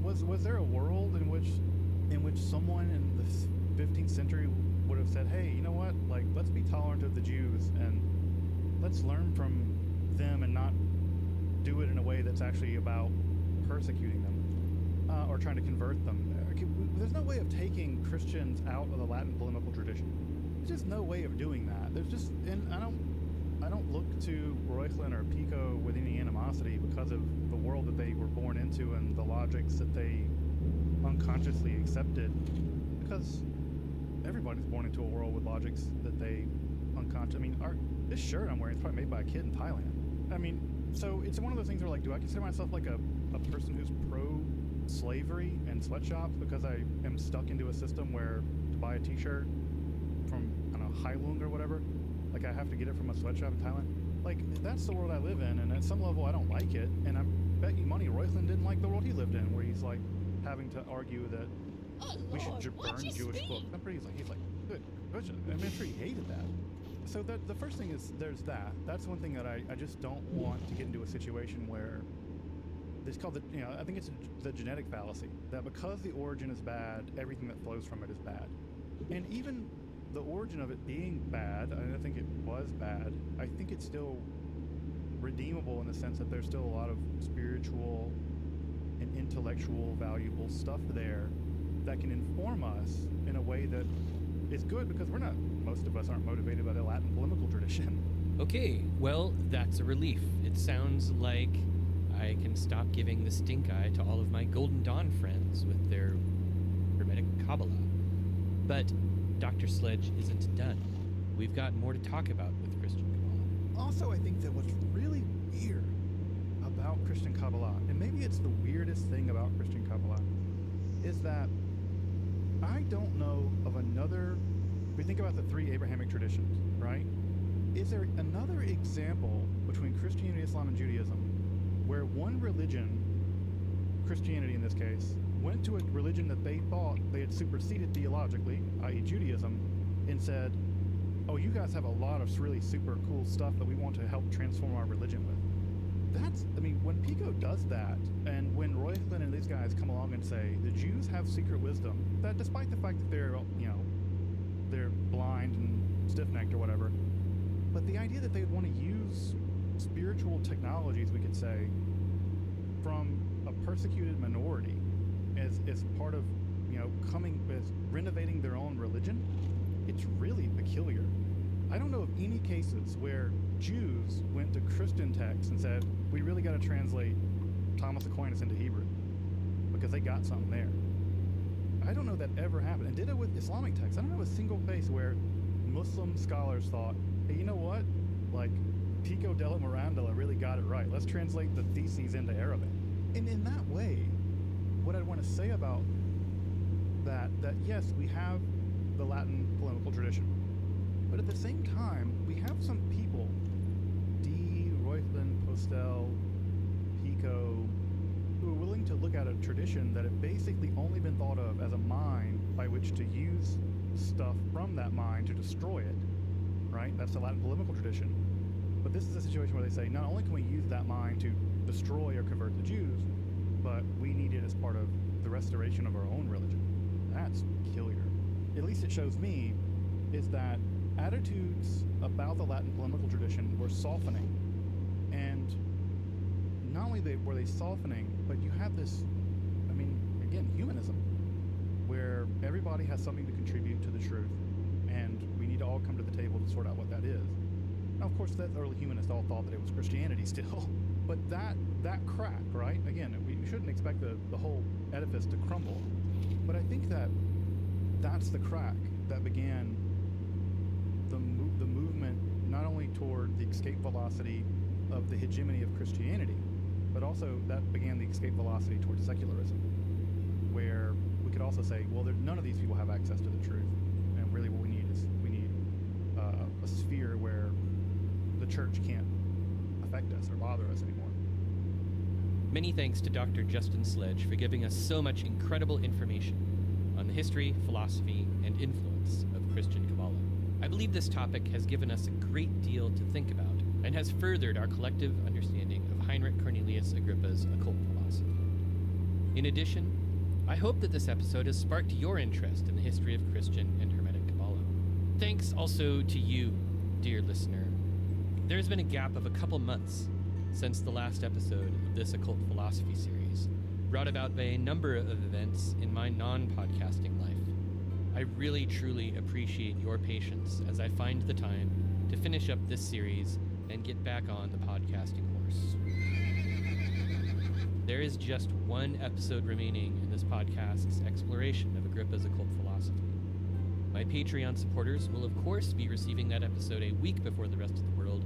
Was there a world in which someone in the 15th century would have said, hey, you know what? Like, let's be tolerant of the Jews and let's learn from them and not do it in a way that's actually about persecuting them or trying to convert them. There's no way of taking Christians out of the Latin polemical tradition. There's just no way of doing that. And I don't look to Reuchlin or Pico with any animosity because of the world that they were born into and the logics that they unconsciously accepted. Because everybody's born into a world with logics that they this shirt I'm wearing is probably made by a kid in Thailand. So it's one of those things where, like, do I consider myself like a person who's pro-slavery and sweatshops because I am stuck into a system where to buy a t-shirt from, I don't know, Heilung or whatever, like I have to get it from a sweatshop in Thailand? Like, that's the world I live in, and at some level I don't like it, and I bet you money Reuchlin didn't like the world he lived in, where he's like having to argue that we should burn Jewish books. I'm pretty he's like, good, I'm sure he hated that. So the first thing is there's that. That's one thing that I just don't want to get into a situation where it's called I think it's the genetic fallacy, that because the origin is bad, everything that flows from it is bad. And even the origin of it being bad, I think it was bad, I think it's still redeemable in the sense that there's still a lot of spiritual and intellectual valuable stuff there that can inform us in a way that is good, because most of us aren't motivated by the Latin polemical tradition. Okay, well, that's a relief. It sounds like I can stop giving the stink eye to all of my Golden Dawn friends with their Hermetic Kabbalah. But Dr. Sledge isn't done. We've got more to talk about with Christian Kabbalah. Also, I think that what's really weird about Christian Kabbalah, and maybe it's the weirdest thing about Christian Kabbalah, is that I don't know of another. We think about the three Abrahamic traditions, right? Is there another example between Christianity, Islam, and Judaism where one religion, Christianity in this case, went to a religion that they thought they had superseded theologically, i.e. Judaism, and said, oh, you guys have a lot of really super cool stuff that we want to help transform our religion with? When Pico does that, and when Reuchlin and these guys come along and say, the Jews have secret wisdom, that despite the fact that they're blind and stiff-necked or whatever, but the idea that they would want to use spiritual technologies, we could say, from a persecuted minority as part of, renovating their own religion, it's really peculiar. I don't know of any cases where Jews went to Christian texts and said, we really got to translate Thomas Aquinas into Hebrew because they got something there. I don't know that ever happened. And did it with Islamic texts. I don't know a single case where Muslim scholars thought, hey, you know what? Like, Pico della Mirandola really got it right. Let's translate the theses into Arabic. And in that way, what I want to say about that yes, we have the Latin polemical tradition. But at the same time, we have some people, D, Reuchlin, Postel, Pico, who are willing to look at a tradition that had basically only been thought of as a mine by which to use stuff from that mine to destroy it, right? That's the Latin polemical tradition. But this is a situation where they say, not only can we use that mine to destroy or convert the Jews, but we need it as part of the restoration of our own religion. That's peculiar. At least it shows me is that attitudes about the Latin polemical tradition were softening. And not only were they softening, but you have this, I mean, again, humanism, where everybody has something to contribute to the truth, and we need to all come to the table to sort out what that is. Now, of course, that early humanists all thought that it was Christianity still, but that crack, right? Again, we shouldn't expect the whole edifice to crumble, but I think that's the crack that began the movement not only toward the escape velocity of the hegemony of Christianity, but also that began the escape velocity towards secularism, where we could also say, well, none of these people have access to the truth, and really what we need is a sphere where the church can't affect us or bother us anymore. Many thanks to Dr. Justin Sledge for giving us so much incredible information on the history, philosophy, and influence of Christian Kabbalah. I believe this topic has given us a great deal to think about and has furthered our collective understanding of Heinrich Cornelius Agrippa's occult philosophy. In addition, I hope that this episode has sparked your interest in the history of Christian and Hermetic Kabbalah. Thanks also to you, dear listener. There's been a gap of a couple months since the last episode of this occult philosophy series, brought about by a number of events in my non-podcasting life. I really, truly appreciate your patience as I find the time to finish up this series and get back on the podcasting horse. There is just one episode remaining in this podcast's exploration of Agrippa's occult philosophy. My Patreon supporters will, of course, be receiving that episode a week before the rest of the world,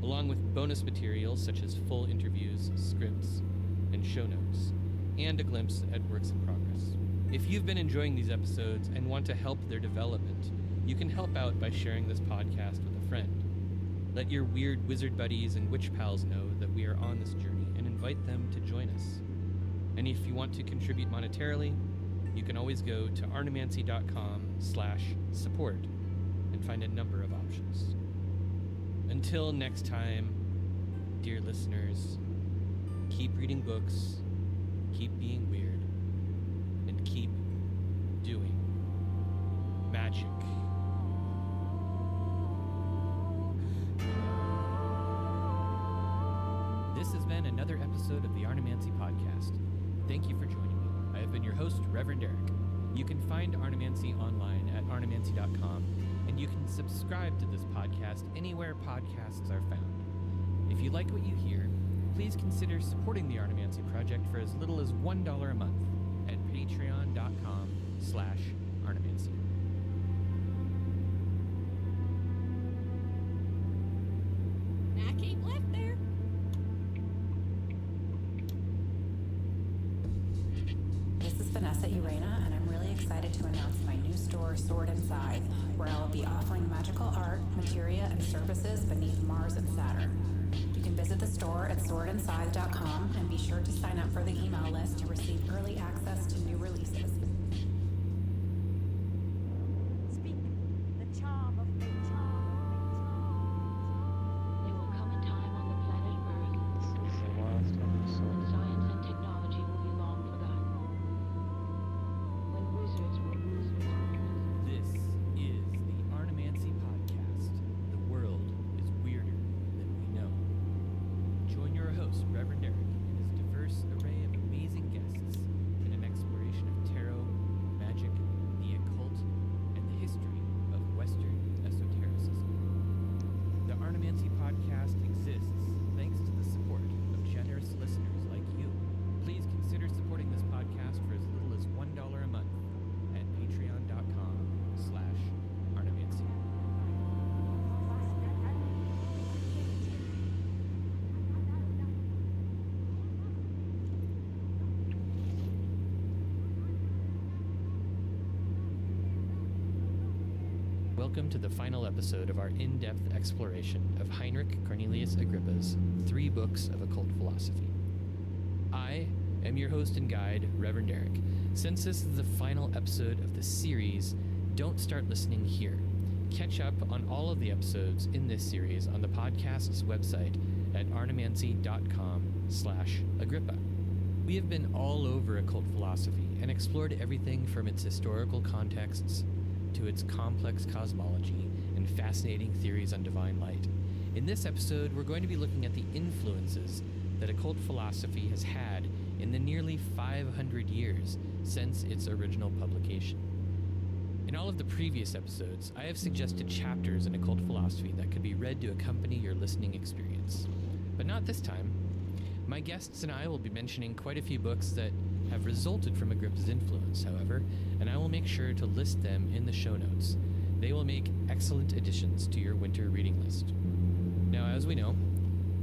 along with bonus materials such as full interviews, scripts, and show notes, and a glimpse at works in progress. If you've been enjoying these episodes and want to help their development, you can help out by sharing this podcast with a friend. Let your weird wizard buddies and witch pals know that we are on this journey and invite them to join us. And if you want to contribute monetarily, you can always go to arnemancy.com/support and find a number of options. Until next time, dear listeners, keep reading books, keep being weird, and keep doing magic. This has been another episode of the Arnemancy Podcast. Thank you for joining me. I have been your host, Reverend Eric. You can find Arnemancy online at arnemancy.com, and you can subscribe to this podcast anywhere podcasts are found. If you like what you hear, please consider supporting the Arnemancy Project for as little as $1 a month at patreon.com/arnemancy. I keep left there. This is Vanessa Irena, and I'm really excited to announce my new store, Sword and Scythe, where I will be offering magical art, materia, and services beneath Mars and Saturn. You can visit the store at swordandscythe.com and be sure to sign up for the email list to receive early access to new releases. Speak the charm of nature. There will come a time on the planet Earth This is the last when episode. science and technology will be long forgotten. When wizards will rule the world. This is the Arnemancy Podcast. The world is weirder than we know. Join your host, Reverend Eric, and his diverse array of amazing guests in an exploration welcome to the final episode of our in-depth exploration of Heinrich Cornelius Agrippa's 3 books of occult philosophy. I am your host and guide, Reverend Eric. Since this is the final episode of the series, don't start listening here. Catch up on all of the episodes in this series on the podcast's website at arnemancy.com/Agrippa. We have been all over occult philosophy and explored everything from its historical contexts to its complex cosmology and fascinating theories on divine light. In this episode, we're going to be looking at the influences that occult philosophy has had in the nearly 500 years since its original publication. In all of the previous episodes, I have suggested chapters in occult philosophy that could be read to accompany your listening experience. But not this time. My guests and I will be mentioning quite a few books that have resulted from Agrippa's influence, however, and I will make sure to list them in the show notes. They will make excellent additions to your winter reading list. Now, as we know,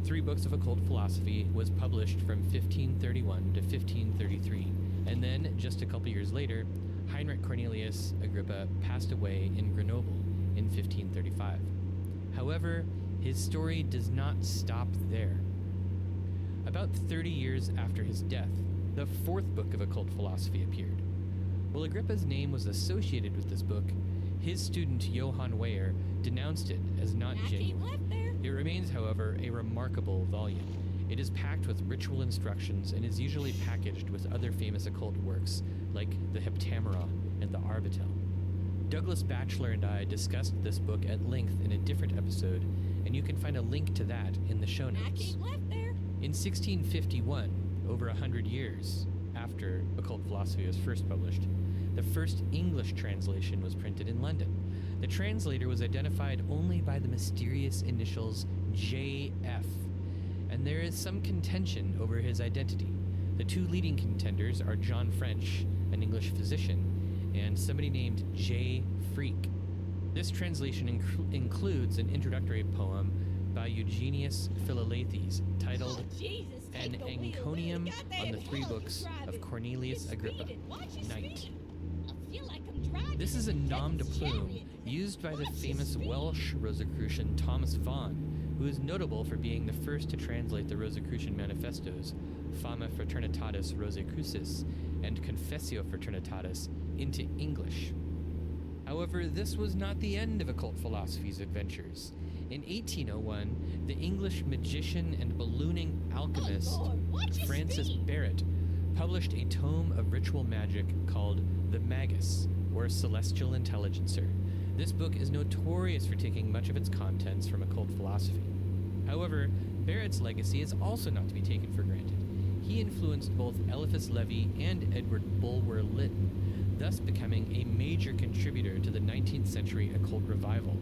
3 books of occult philosophy was published from 1531 to 1533, and then, just a couple years later, Heinrich Cornelius Agrippa passed away in Grenoble in 1535. However, his story does not stop there. About 30 years after his death, the 4th book of occult philosophy appeared. While Agrippa's name was associated with this book, his student Johann Weyer denounced it as not genuine. It remains, however, a remarkable volume. It is packed with ritual instructions and is usually packaged with other famous occult works like the Heptamera and the Arbatel. Douglas Batchelor and I discussed this book at length in a different episode, and you can find a link to that in the show notes. In 1651, over 100 years after occult philosophy was first published, the first English translation was printed in London. The translator was identified only by the mysterious initials J.F., and there is some contention over his identity. The 2 leading contenders are John French, an English physician, and somebody named J. Freak. This translation includes an introductory poem by Eugenius Philalethes titled An Encomium on the 3 books of Cornelius Agrippa, Knight. This is a nom de plume used by the famous Welsh Rosicrucian Thomas Vaughan, who is notable for being the first to translate the Rosicrucian manifestos Fama Fraternitatis Rosicrucis and Confessio Fraternitatis into English. However, this was not the end of occult philosophy's adventures. In 1801, the English magician and ballooning alchemist Francis Barrett published a tome of ritual magic called The Magus, or Celestial Intelligencer. This book is notorious for taking much of its contents from occult philosophy. However, Barrett's legacy is also not to be taken for granted. He influenced both Eliphas Levi and Edward Bulwer Lytton, thus becoming a major contributor to the 19th century occult revival.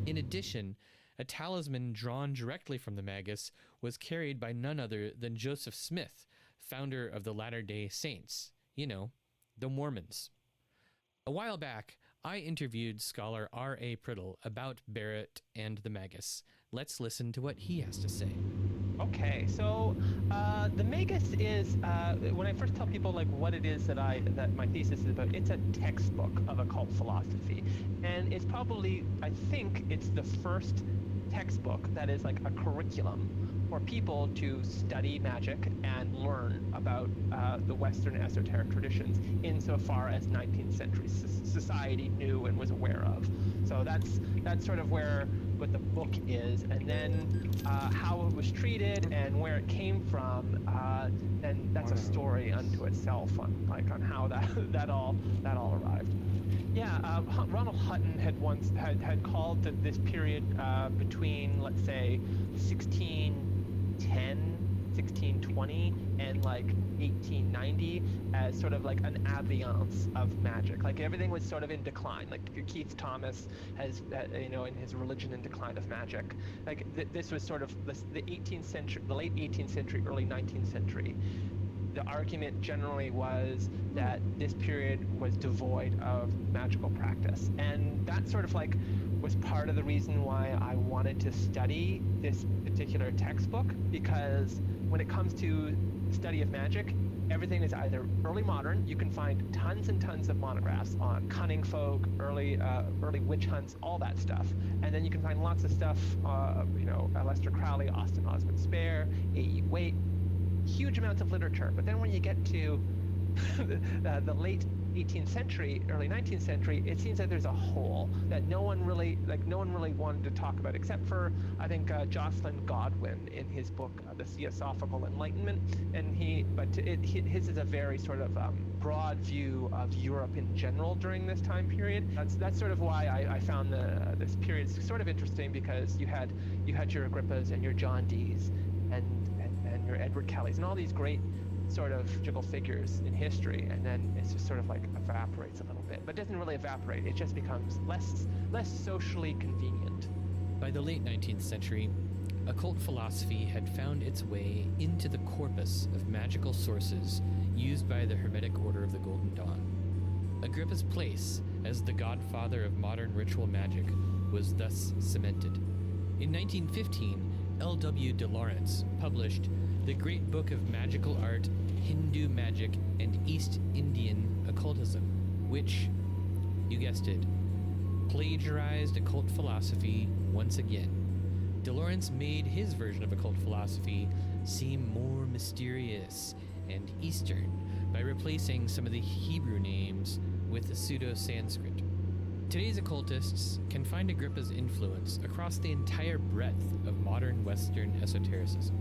In addition, a talisman drawn directly from the Magus was carried by none other than Joseph Smith, founder of the Latter-day Saints, the Mormons. A while back, I interviewed scholar R.A. Priddle about Barrett and the Magus. Let's listen to what he has to say. Okay, so the Magus is when I first tell people what it is that my thesis is about, it's a textbook of occult philosophy, and it's probably, I think, it's the first textbook that is like a curriculum for people to study magic and learn about the Western esoteric traditions insofar as 19th century society knew and was aware of. So that's sort of what the book is, and then how it was treated and where it came from. Then that's a story unto itself on how that all arrived. Yeah, Ronald Hutton had once had called this period between, let's say, 1610, 1620, and 1890 as sort of an ambiance of magic. Everything was sort of in decline. Keith Thomas has, in his Religion and Decline of Magic. This was sort of the 18th century, the late 18th century, early 19th century. The argument generally was that this period was devoid of magical practice, and that sort of was part of the reason why I wanted to study this particular textbook, because when it comes to study of magic, everything is either early modern. You can find tons and tons of monographs on cunning folk, early witch hunts, all that stuff. And then you can find lots of stuff, Aleister Crowley, Austin Osman Spare, A.E. Waite, huge amounts of literature. But then when you get to the late 18th century, early 19th century, it seems that there's a hole that no one really wanted to talk about, except for, I think, Jocelyn Godwin in his book, The Theosophical Enlightenment. And his is a very sort of broad view of Europe in general during this time period. That's sort of why I found this period sort of interesting, because you had your Agrippas and your John Dees and your Edward Kellys and all these great sort of jiggle figures in history, and then it's just sort of like evaporates a little bit. But it doesn't really evaporate, it just becomes less socially convenient. By the late 19th century, occult philosophy had found its way into the corpus of magical sources used by the Hermetic Order of the Golden Dawn. Agrippa's place as the godfather of modern ritual magic was thus cemented. In 1915, L.W. de Lawrence published The Great Book of Magical Art, Hindu Magic, and East Indian Occultism, which, you guessed it, plagiarized occult philosophy once again. De Lawrence made his version of occult philosophy seem more mysterious and Eastern by replacing some of the Hebrew names with the pseudo-Sanskrit. Today's occultists can find Agrippa's influence across the entire breadth of modern Western esotericism.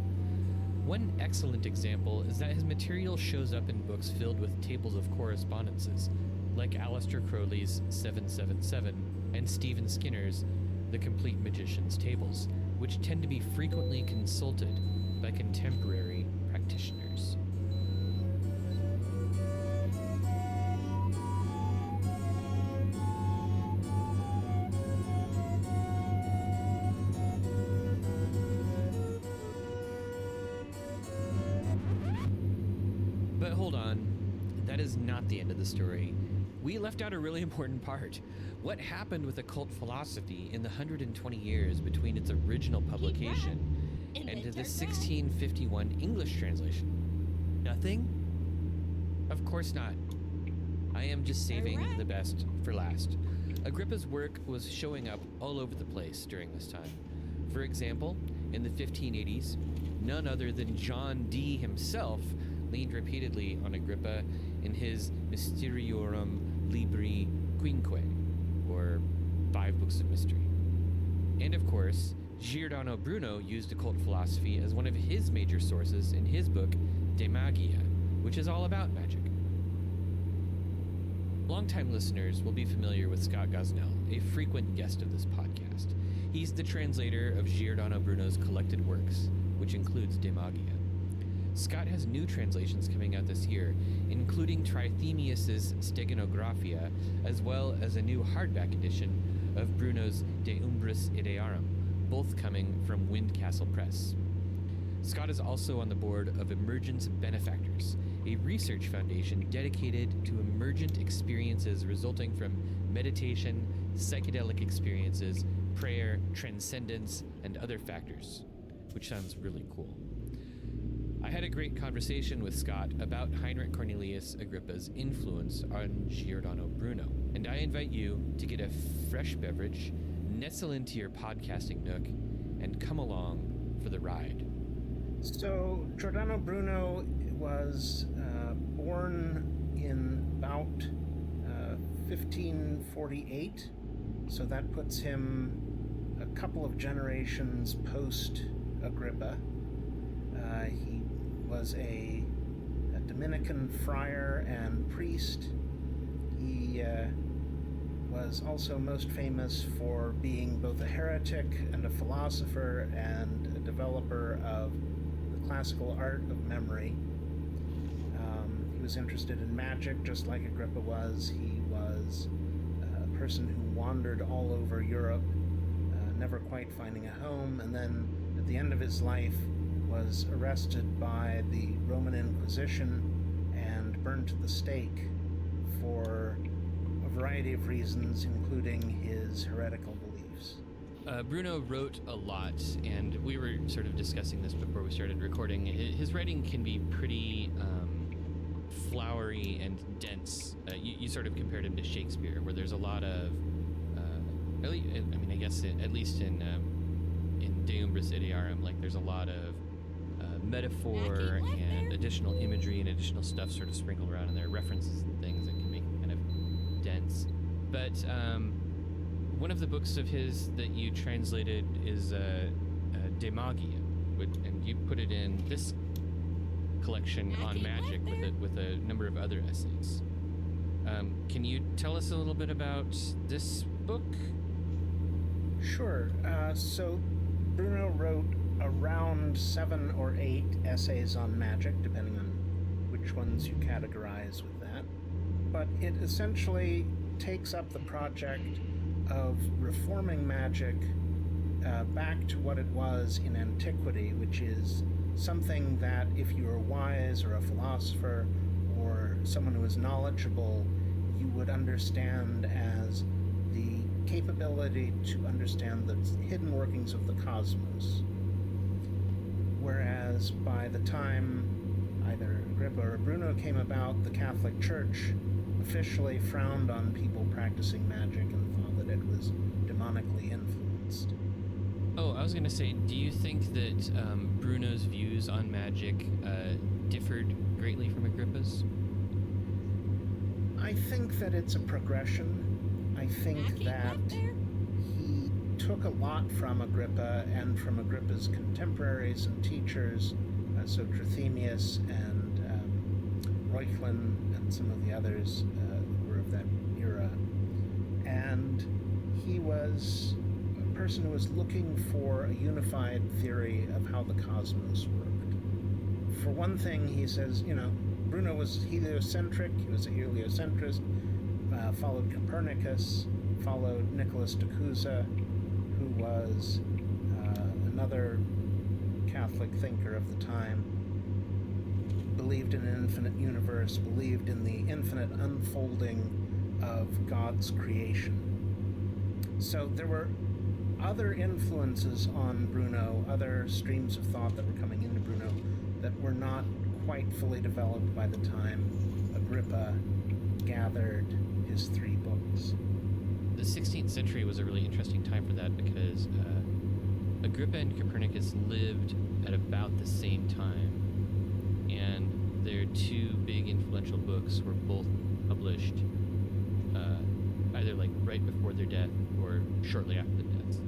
One excellent example is that his material shows up in books filled with tables of correspondences, like Aleister Crowley's 777 and Stephen Skinner's The Complete Magician's Tables, which tend to be frequently consulted by contemporary practitioners. But hold on, that is not the end of the story. We left out a really important part. What happened with occult philosophy in the 120 years between its original publication and the 1651 English translation? Nothing? Of course not. I am just saving the best for last. Agrippa's work was showing up all over the place during this time. For example, in the 1580s, none other than John Dee himself leaned repeatedly on Agrippa in his Mysteriorum Libri Quinque, or 5 Books of Mystery. And of course, Giordano Bruno used occult philosophy as one of his major sources in his book De Magia, which is all about magic. Longtime listeners will be familiar with Scott Gosnell, a frequent guest of this podcast. He's the translator of Giordano Bruno's collected works, which includes De Magia. Scott has new translations coming out this year, including Trithemius's Steganographia, as well as a new hardback edition of Bruno's De Umbris Idearum, both coming from Windcastle Press. Scott is also on the board of Emergence Benefactors, a research foundation dedicated to emergent experiences resulting from meditation, psychedelic experiences, prayer, transcendence, and other factors, which sounds really cool. I had a great conversation with Scott about Heinrich Cornelius Agrippa's influence on Giordano Bruno, and I invite you to get a fresh beverage, nestle into your podcasting nook, and come along for the ride. So, Giordano Bruno was born in about 1548, so that puts him a couple of generations post-Agrippa. He was a Dominican friar and priest. He was also most famous for being both a heretic and a philosopher and a developer of the classical art of memory. He was interested in magic, just like Agrippa was. He was a person who wandered all over Europe, never quite finding a home, and then at the end of his life was arrested by the Roman Inquisition and burned to the stake for a variety of reasons, including his heretical beliefs. Bruno wrote a lot, and we were sort of discussing this before we started recording. His writing can be pretty flowery and dense. You sort of compared him to Shakespeare, where there's a lot of, I guess at least in De Umbris Idearum, like there's a lot of metaphor and additional imagery and additional stuff sort of sprinkled around in there, references and things that can make it kind of dense. But one of the books of his that you translated is De Magia, and you put it in this collection on magic with a number of other essays. Can you tell us a little bit about this book? Sure. So Bruno wrote around 7 or 8 essays on magic, depending on which ones you categorize with that. But it essentially takes up the project of reforming magic back to what it was in antiquity, which is something that if you are wise or a philosopher or someone who is knowledgeable, you would understand as the capability to understand the hidden workings of the cosmos. Whereas by the time either Agrippa or Bruno came about, the Catholic Church officially frowned on people practicing magic and thought that it was demonically influenced. Oh, I was going to say, do you think that Bruno's views on magic differed greatly from Agrippa's? I think that it's a progression. I think that he took a lot from Agrippa and from Agrippa's contemporaries and teachers, so Trithemius and Reuchlin and some of the others who were of that era. And he was a person who was looking for a unified theory of how the cosmos worked. For one thing, he says, Bruno was heliocentric, he was a heliocentrist, followed Copernicus, followed Nicholas de Cusa, who was another Catholic thinker of the time, believed in an infinite universe, believed in the infinite unfolding of God's creation. So there were other influences on Bruno, other streams of thought that were coming into Bruno that were not quite fully developed by the time Agrippa gathered his 3 books. The 16th century was a really interesting time for that because Agrippa and Copernicus lived at about the same time, and their 2 big influential books were both published either like right before their death or shortly after the deaths.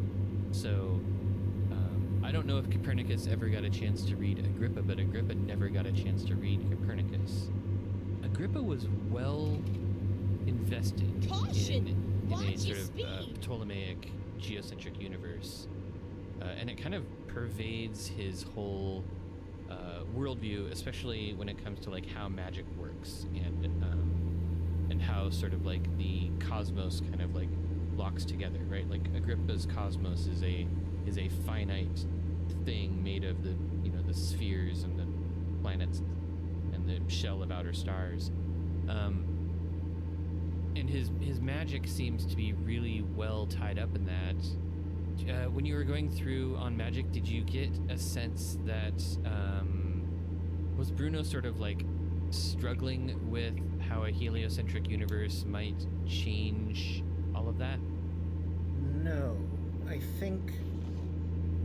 So I don't know if Copernicus ever got a chance to read Agrippa, but Agrippa never got a chance to read Copernicus. Agrippa was well invested in a sort of Ptolemaic geocentric universe, and it kind of pervades his whole worldview, especially when it comes to like how magic works and how sort of like the cosmos kind of like locks together, right? Like Agrippa's cosmos is a finite thing made of the the spheres and the planets and the shell of outer stars, and his magic seems to be really well tied up in that. When you were going through on magic, did you get a sense that was Bruno sort of like struggling with how a heliocentric universe might change all of that? No. I think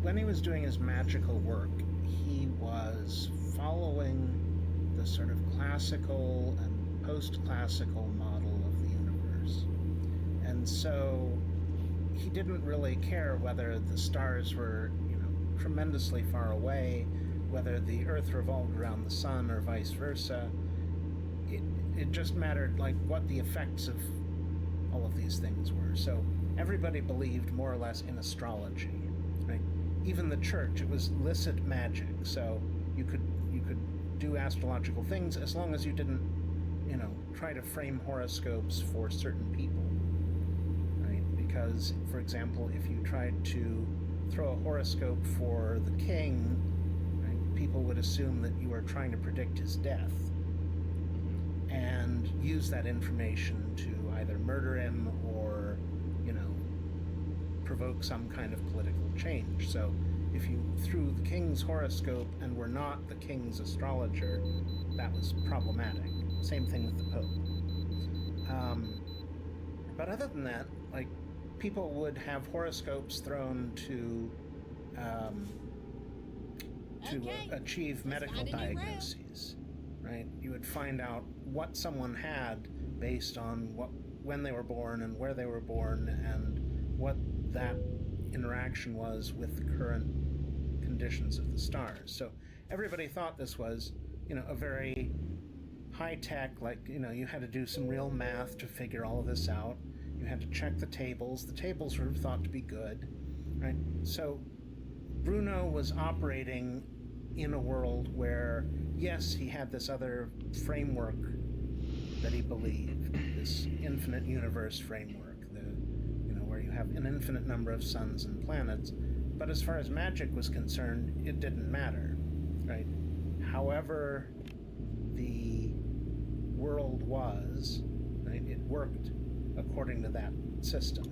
when he was doing his magical work, he was following the sort of classical and post-classical model of the universe. And so he didn't really care whether the stars were, tremendously far away, whether the Earth revolved around the sun or vice versa. It just mattered like what the effects of all of these things were. So everybody believed more or less in astrology, right? Even the church, it was licit magic. So you could do astrological things as long as you didn't, try to frame horoscopes for certain people, right? Because, for example, if you tried to throw a horoscope for the king, right, people would assume that you were trying to predict his death and use that information to either murder him or, provoke some kind of political change. So if you threw the king's horoscope and were not the king's astrologer, that was problematic. Same thing with the Pope. But other than that, like, people would have horoscopes thrown to achieve medical diagnoses, right? You would find out what someone had based on when they were born and where they were born and what that interaction was with the current conditions of the stars. So everybody thought this was, a very high-tech, like, you had to do some real math to figure all of this out. You had to check the tables. The tables were thought to be good, right? So Bruno was operating in a world where, yes, he had this other framework that he believed, this infinite universe framework, where you have an infinite number of suns and planets. But as far as magic was concerned, it didn't matter, right? However the world was, right, it worked according to that system,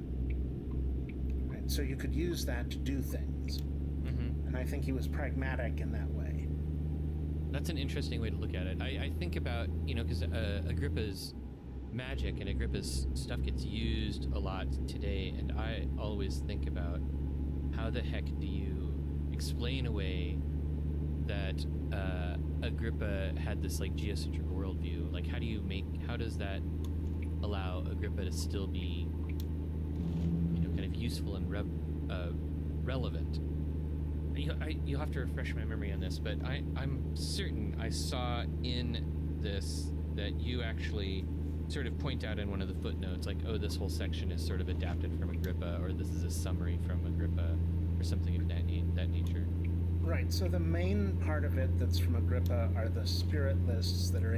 right? So you could use that to do things. Mm-hmm. And I think he was pragmatic in that way. That's an interesting way to look at it. I think about, because Agrippa's magic and Agrippa's stuff gets used a lot today, and I always think about how the heck do you explain away that Agrippa had this like geocentric worldview? Like, how does that allow Agrippa to still be, kind of useful and relevant? You'll have to refresh my memory on this, but I'm certain I saw in this that you actually sort of point out in one of the footnotes, like, oh, this whole section is sort of adapted from Agrippa, or this is a summary from Agrippa, or something of that nature. Right, so the main part of it that's from Agrippa are the spirit lists that are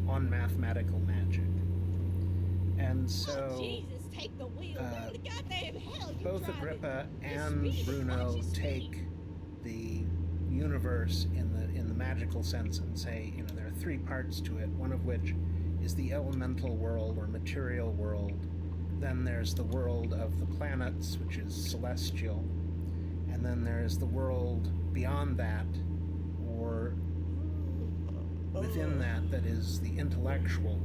on mathematical magic. And so Jesus, take the wheel. Where the goddamn hell you both driving? Agrippa This and speed, Bruno watch your speed. take the universe in the magical sense and say, there are three parts to it, one of which is the elemental world or material world. Then there's the world of the planets, which is celestial. And then there's the world beyond that, or within that is the intellectual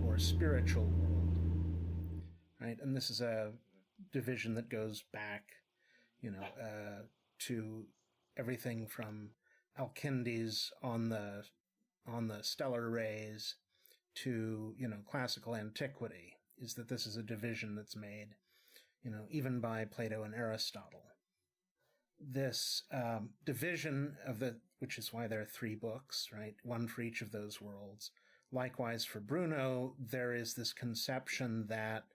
or spiritual world, right? And this is a division that goes back, to everything from Alcindes on the stellar rays to, classical antiquity, is that this is a division that's made, even by Plato and Aristotle. This division which is why there are 3 books, right? One for each of those worlds. Likewise, for Bruno, there is this conception that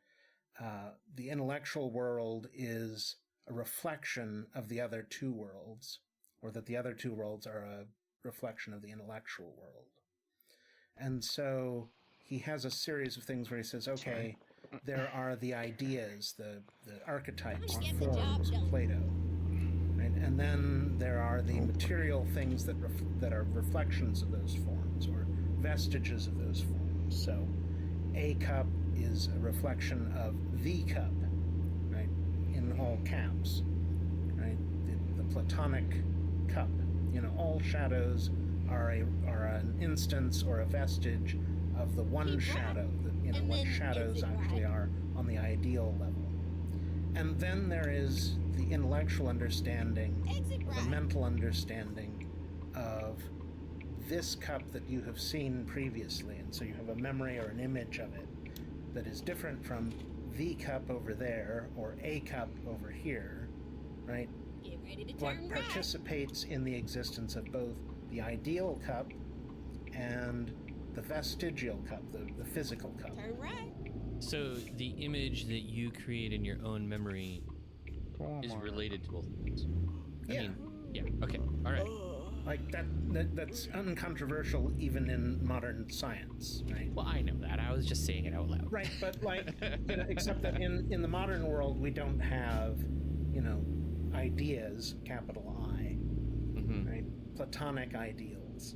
the intellectual world is a reflection of the other 2 worlds, or that the other 2 worlds are a reflection of the intellectual world. And so he has a series of things where he says, okay, there are the ideas, the archetypes, the forms of Plato. Right? And then there are the material things that are reflections of those forms, or vestiges of those forms. So a cup is a reflection of the cup, right? In all caps, right? The Platonic cup. All shadows are an instance or a vestige of the one shadow, what shadows actually are on the ideal level. And then there is the intellectual understanding, the mental understanding of this cup that you have seen previously. And so you have a memory or an image of it that is different from the cup over there or a cup over here, right? Get ready to What turn right. participates in the existence of both the ideal cup and the vestigial cup, the physical cup. Turn right. So the image that you create in your own memory is related to both of those. Yeah. Okay. All right. Like that's uncontroversial even in modern science, right? Well, I know that. I was just saying it out loud. Right, but except that in the modern world we don't have, ideas, capital I, right? Platonic ideals.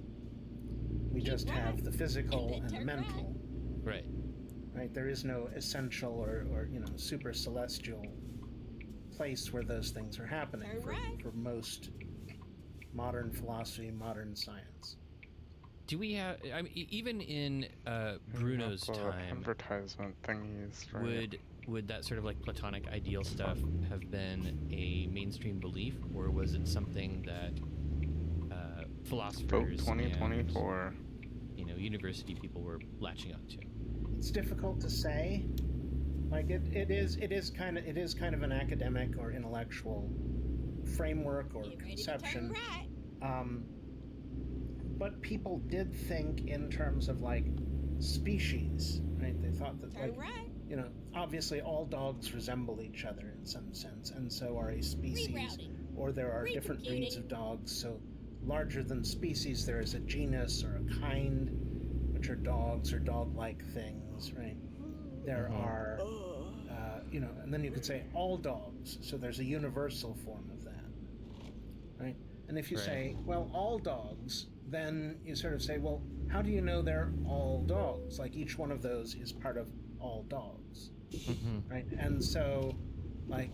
We just have the physical and the mental. Right. Right. There is no essential or super celestial place where those things are happening for most modern philosophy, modern science. do we have? I mean, even in Bruno's The time, advertisement thingies, right? would that sort of like Platonic ideal stuff have been a mainstream belief, or was it something that philosophers Vote 2024. and university people were latching onto? It's difficult to say. Like it is kind of an academic or intellectual framework or conception. But people did think in terms of like species, right? They thought that obviously all dogs resemble each other in some sense, and so are a species, or there are different breeds of dogs. So larger than species, there is a genus or a kind, which are dogs or dog-like things, right? There are, and then you could say all dogs. So there's a universal form of that, right? And if you say, well, all dogs, then you sort of say, well, how do you know they're all dogs? Like each one of those is part of all dogs, right? And so, like,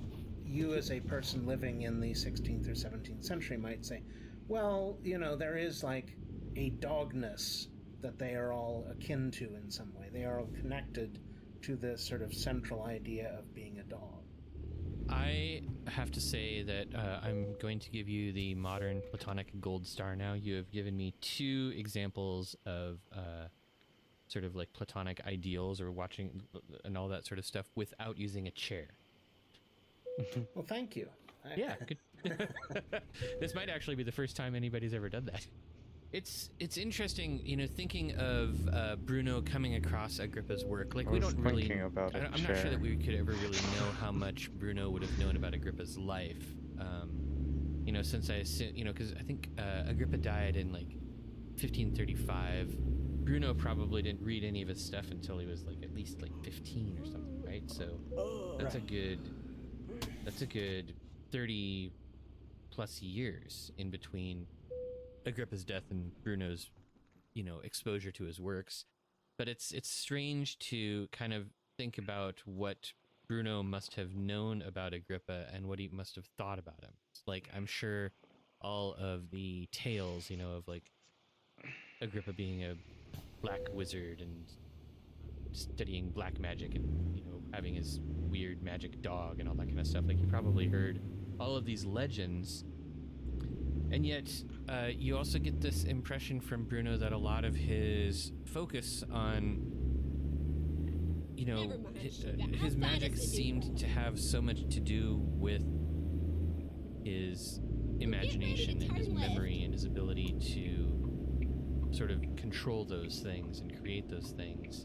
you as a person living in the 16th or 17th century might say, well, there is like a dogness that they are all akin to in some way. They are all connected to this sort of central idea of being a dog. I have to say that I'm going to give you the modern Platonic gold star now. You have given me 2 examples of sort of like Platonic ideals or watching and all that sort of stuff without using a chair. Well, thank you. Yeah, good. This might actually be the first time anybody's ever done that. It's interesting, thinking of Bruno coming across Agrippa's work. Like, we don't really. I'm not sure that we could ever really know how much Bruno would have known about Agrippa's life. Since I assume, because I think Agrippa died in like 1535. Bruno probably didn't read any of his stuff until he was like at least like 15 or something, right? So that's a good 30 plus years in between Agrippa's death and Bruno's, exposure to his works. But it's strange to kind of think about what Bruno must have known about Agrippa and what he must have thought about him. Like, I'm sure all of the tales, of like Agrippa being a black wizard and studying black magic and, having his weird magic dog and all that kind of stuff. Like, he probably heard all of these legends. And yet, you also get this impression from Bruno that a lot of his focus on, his magic seemed to have so much to do with his imagination and his memory and his ability to sort of control those things and create those things.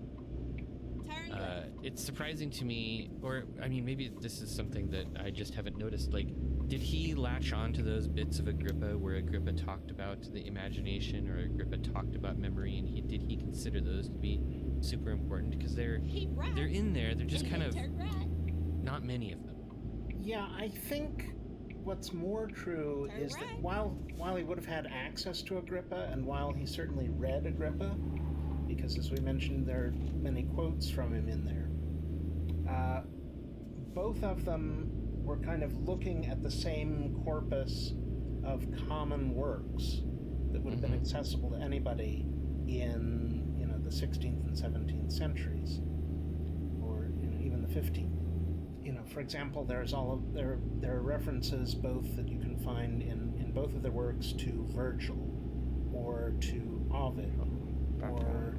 It's surprising to me, or I mean, maybe this is something that I just haven't noticed. Like, did he latch on to those bits of Agrippa where Agrippa talked about the imagination or Agrippa talked about memory, and did he consider those to be super important? Because they're in there. They're just kind of not many of them. Yeah, I think what's more true is that while he would have had access to Agrippa, and while he certainly read Agrippa, because as we mentioned, there are many quotes from him in there, both of them were kind of looking at the same corpus of common works that would have been accessible to anybody in the 16th and 17th centuries, or even the 15th. For example, there are references both that you can find in both of their works to Virgil or to Ovid, or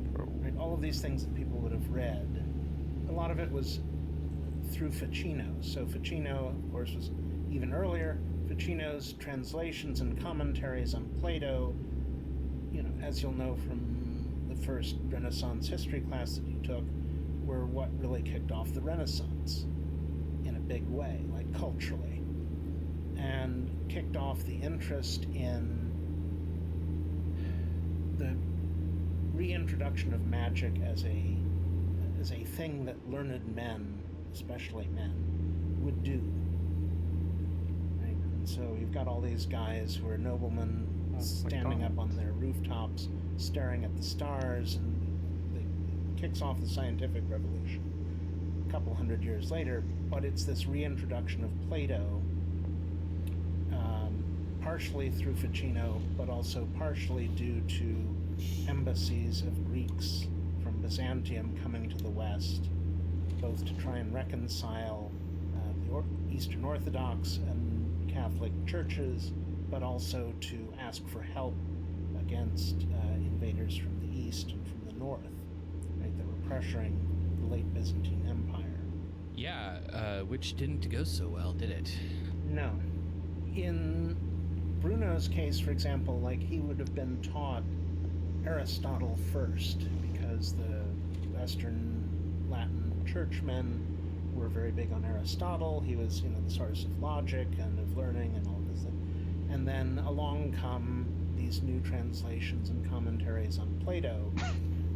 all of these things that people would have read. A lot of it was through Ficino. So Ficino, of course, was even earlier. Ficino's translations and commentaries on Plato, as you'll know from the first Renaissance history class that you took, were what really kicked off the Renaissance in a big way, like culturally, and kicked off the interest in the reintroduction of magic as a thing that learned men, especially men, would do. Right? And so you've got all these guys who are noblemen standing up on their rooftops, staring at the stars, and it kicks off the scientific revolution a couple hundred years later. But it's this reintroduction of Plato, partially through Ficino, but also partially due to embassies of Greeks from Byzantium coming to the West, both to try and reconcile the Eastern Orthodox and Catholic churches, but also to ask for help against invaders from the East and from the North, right, that were pressuring the late Byzantine Empire. Yeah, which didn't go so well, did it? No. In Bruno's case, for example, like, he would have been taught Aristotle first, because the Western Latin churchmen were very big on Aristotle. He was, the source of logic and of learning and all this. And then along come these new translations and commentaries on Plato,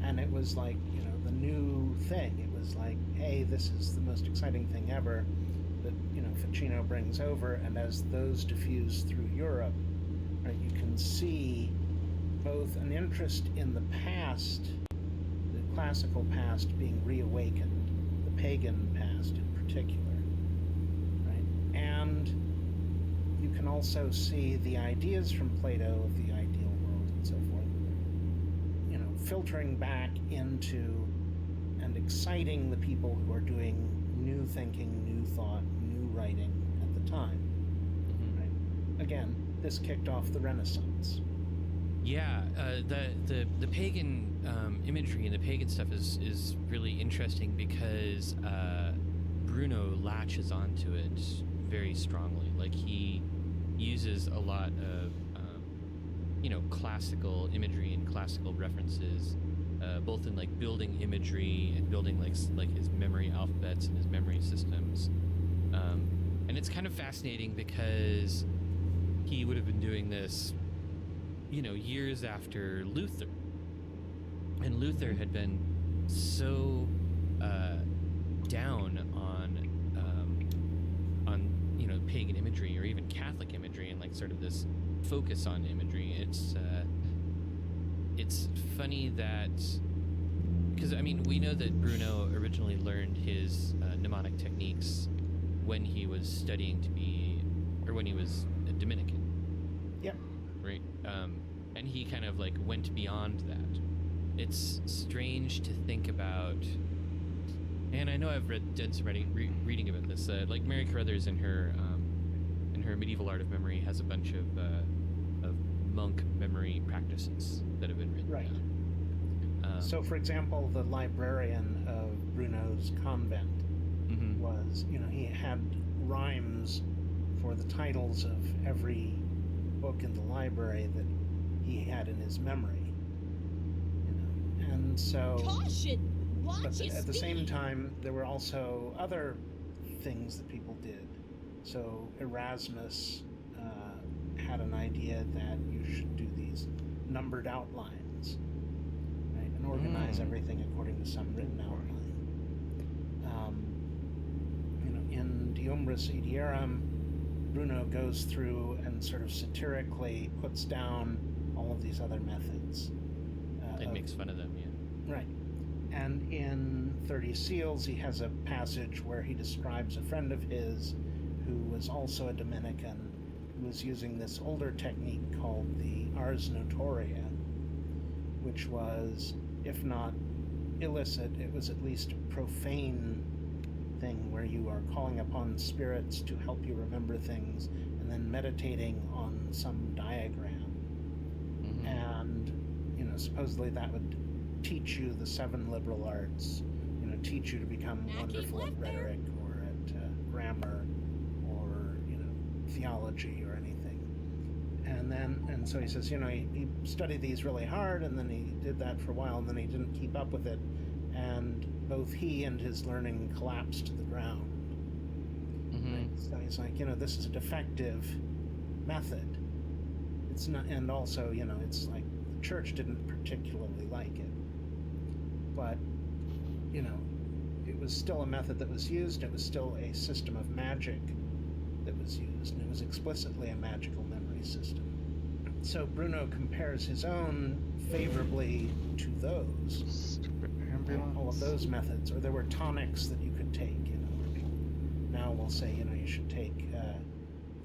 and it was like, the new thing. It was like, hey, this is the most exciting thing ever that, Ficino brings over, and as those diffuse through Europe, right, you can see both an interest in the past, the classical past, being reawakened, the pagan past in particular, right? And you can also see the ideas from Plato of the ideal world and so forth, filtering back into and exciting the people who are doing new thinking, new thought, new writing at the time. Mm-hmm. Right? Again, this kicked off the Renaissance. Yeah, the pagan imagery and the pagan stuff is really interesting because Bruno latches onto it very strongly. Like, he uses a lot of classical imagery and classical references, both in like building imagery and building like his memory alphabets and his memory systems. And it's kind of fascinating because he would have been doing this, years after Luther. And Luther had been so down on pagan imagery or even Catholic imagery and like sort of this focus on imagery. It's funny that, because we know that Bruno originally learned his mnemonic techniques when he was studying when he was a Dominican. Yep. Right. And he kind of like went beyond that. It's strange to think about, and I know I've done some reading about this. Like Mary Carruthers in her Medieval Art of Memory has a bunch of monk memory practices that have been written. Right. So, for example, the librarian of Bruno's convent mm-hmm. was, he had rhymes for the titles of every book in the library that he had in his memory. And so. Caution! But at the same time, there were also other things that people did. So Erasmus had an idea that you should do these numbered outlines, right, and organize everything according to some written outline. In De Umbris Idiorum, Bruno goes through and sort of satirically puts down all of these other methods. It makes fun of them, yeah. Right. And in 30 Seals, he has a passage where he describes a friend of his who was also a Dominican, who was using this older technique called the Ars Notoria, which was, if not illicit, it was at least a profane thing where you are calling upon spirits to help you remember things and then meditating on some diagram. Mm-hmm. And, supposedly that would teach you the 7 liberal arts, teach you to become wonderful at rhetoric or at grammar or, theology or anything. And so he says, he studied these really hard, and then he did that for a while, and then he didn't keep up with it, and both he and his learning collapsed to the ground. Mm-hmm. Right? So he's like, this is a defective method. It's not, and also, it's like the church didn't particularly like it. But, it was still a method that was used. It was still a system of magic that was used, and it was explicitly a magical memory system. So Bruno compares his own favorably to those. All of those methods. Or there were tonics that you could take, Now we'll say, you should take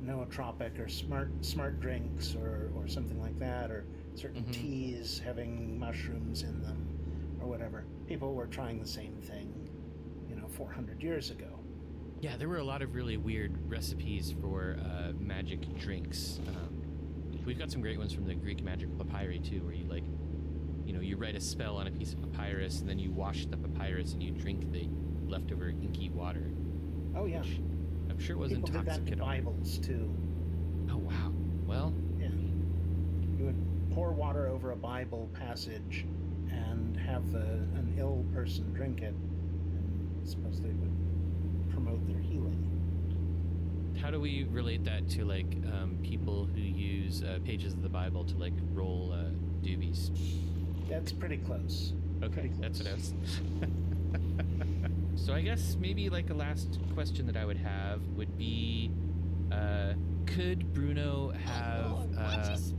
nootropic or smart drinks or something like that, or certain teas having mushrooms in them, or whatever. People were trying the same thing, 400 years ago. Yeah, there were a lot of really weird recipes for magic drinks. We've got some great ones from the Greek magic papyri too, where you you write a spell on a piece of papyrus and then you wash the papyrus and you drink the leftover inky water. Oh yeah, I'm sure it wasn't people toxic did that to at all. Bibles too. Oh wow. Well, yeah, you would pour water over a Bible passage and have an ill person drink it, and supposedly it would promote their healing. How do we relate that to people who use pages of the Bible to roll doobies? That's pretty close. Okay, pretty close. That's what I was. So I guess maybe a last question that I would have would be, could Bruno have,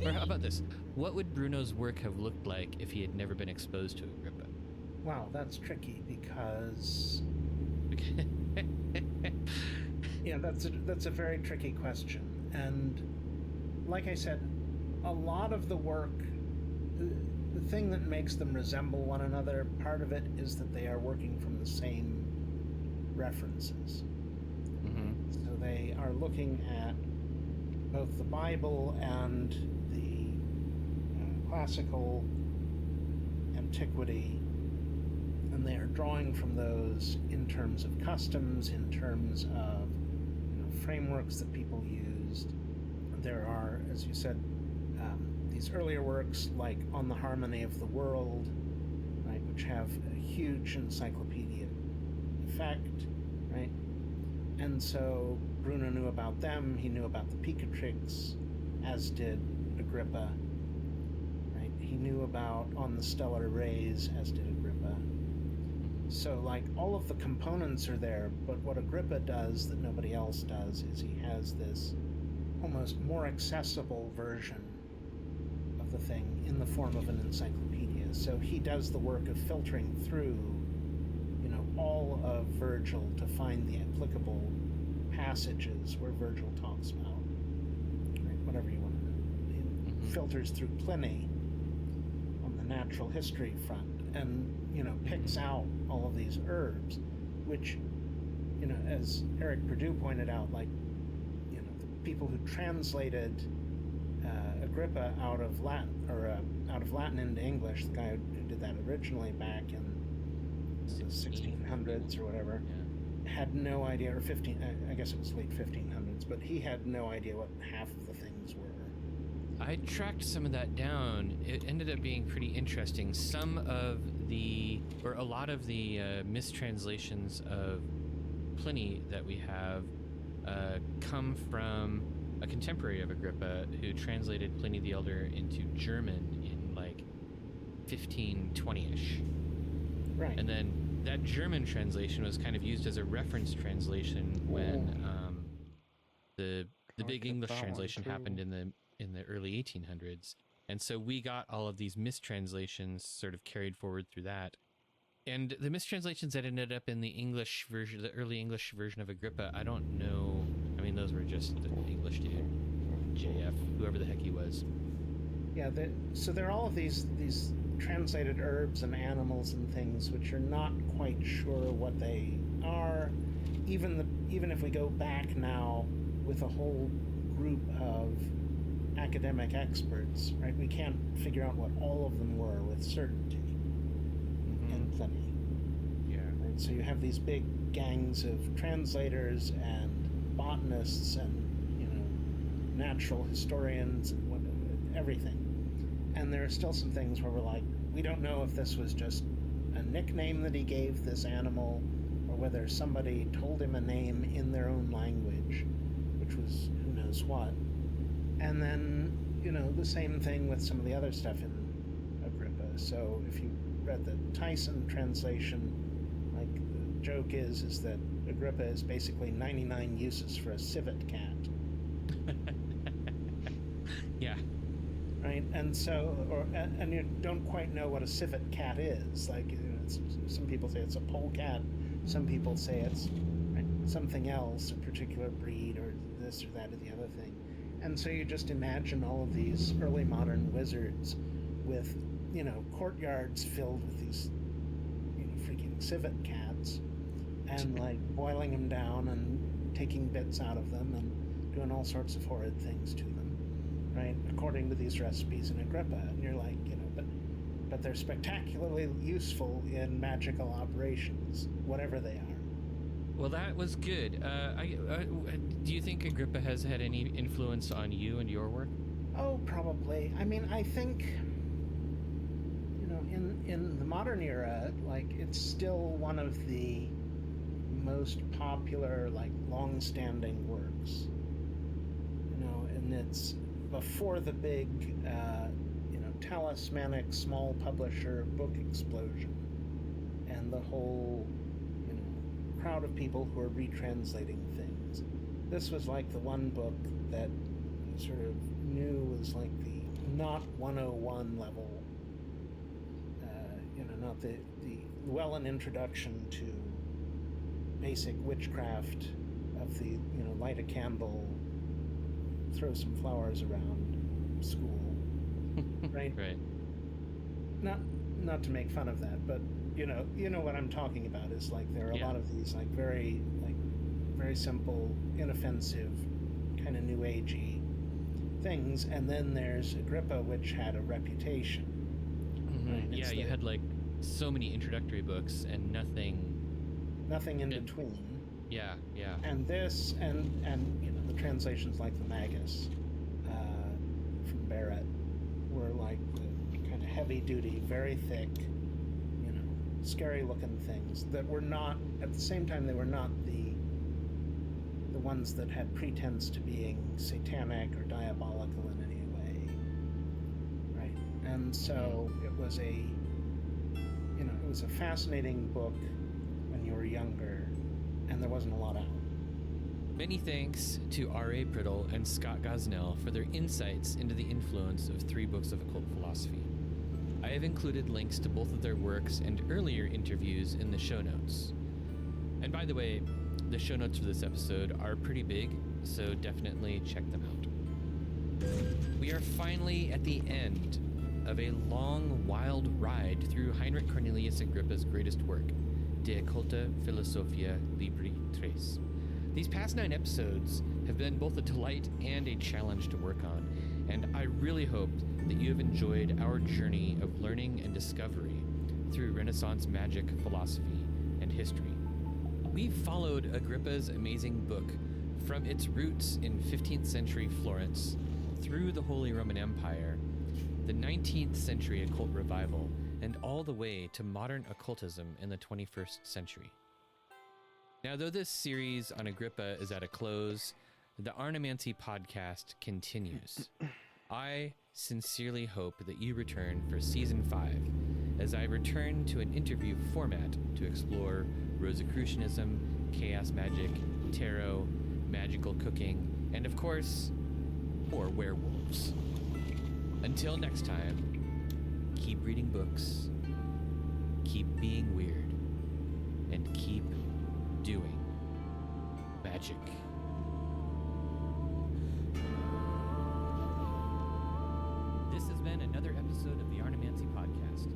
or how about this? What would Bruno's work have looked like if he had never been exposed to Agrippa? Wow, that's tricky because. Yeah, that's a very tricky question. And like I said, a lot of the work, the thing that makes them resemble one another, part of it is that they are working from the same references. So they are looking at both the Bible and the classical antiquity, and they are drawing from those in terms of customs, in terms of frameworks that people used. There are, as you said, these earlier works like On the Harmony of the World, right, which have a huge encyclopedic effect, right? And so Bruno knew about them, he knew about the Picatrix, as did Agrippa, right? He knew about On the Stellar Rays, as did Agrippa. So, all of the components are there, but what Agrippa does that nobody else does is he has this almost more accessible version of the thing in the form of an encyclopedia. So he does the work of filtering through, all of Virgil to find the applicable passages where Virgil talks about, right, whatever you want to know. He filters through Pliny on the natural history front, and picks out all of these herbs, which, as Eric Perdue pointed out, the people who translated Agrippa out of Latin into English, the guy who did that originally back in the 1600s or whatever, had no idea, or I guess it was late 1500s, but he had no idea what half of the things were. I tracked some of that down. It ended up being pretty interesting. A lot of the mistranslations of Pliny that we have come from a contemporary of Agrippa who translated Pliny the Elder into German in 1520-ish. Right. And then that German translation was kind of used as a reference translation when the big English translation happened in the early 1800s. And so we got all of these mistranslations sort of carried forward through that. And the mistranslations that ended up in the English version, the early English version of Agrippa, I don't know. I mean, those were just the English dude, JF, whoever the heck he was. Yeah, so there are all of these translated herbs and animals and things which are not quite sure what they are. Even if we go back now with a whole group of academic experts, right, we can't figure out what all of them were with certainty in Pliny. Yeah. Right? So you have these big gangs of translators and botanists and natural historians and everything. And there are still some things where we're like, we don't know if this was just a nickname that he gave this animal, or whether somebody told him a name in their own language, which was who knows what. And then, the same thing with some of the other stuff in Agrippa. So if you read the Tyson translation, the joke is that Agrippa is basically 99 uses for a civet cat. Yeah. Right, and so, and you don't quite know what a civet cat is. Some people say it's a polecat, some people say it's something else, a particular breed, or this or that or the other thing. And so you just imagine all of these early modern wizards with, courtyards filled with these, freaking civet cats, and like boiling them down and taking bits out of them and doing all sorts of horrid things to them, right? According to these recipes in Agrippa. And you're like, but they're spectacularly useful in magical operations, whatever they are. Well, that was good. Do you think Agrippa has had any influence on you and your work? Oh, probably. I mean, I think, in the modern era, like, it's still one of the most popular, like, long-standing works. And it's before the big, talismanic small publisher book explosion and the whole, crowd of people who are retranslating things. This was like the one book that you sort of knew was like the not 101 level, not the an introduction to basic witchcraft of the, light a candle, throw some flowers around school, right? Right. Not to make fun of that, but you know what I'm talking about is like there are a lot of these like very simple, inoffensive, kind of new agey things, and then there's Agrippa, which had a reputation. Mm-hmm. Right? Yeah, you had like so many introductory books and nothing in between. Yeah. And this and the translations like the Magus from Barrett were like the kind of heavy duty, very thick, scary looking things that were not, at the same time, they were not the ones that had pretense to being satanic or diabolical in any way, right? And so it was a fascinating book when you were younger, and there wasn't a lot out. Many thanks to R.A. Priddle and Scott Gosnell for their insights into the influence of 3 books of occult philosophy. I have included links to both of their works and earlier interviews in the show notes. And by the way, the show notes for this episode are pretty big, so definitely check them out. We are finally at the end of a long, wild ride through Heinrich Cornelius Agrippa's greatest work, De Occulta Philosophia Libri 3. These past 9 episodes have been both a delight and a challenge to work on, and I really hope that you have enjoyed our journey of learning and discovery through Renaissance magic, philosophy, and history. We've followed Agrippa's amazing book from its roots in 15th century Florence through the Holy Roman Empire, the 19th century occult revival, and all the way to modern occultism in the 21st century. Now, though this series on Agrippa is at a close, the Arnemancy podcast continues. I sincerely hope that you return for Season 5, as I return to an interview format to explore Rosicrucianism, chaos magic, tarot, magical cooking, and of course, more werewolves. Until next time, keep reading books, keep being weird, and keep doing magic. This has been another episode of the Arnemancy podcast.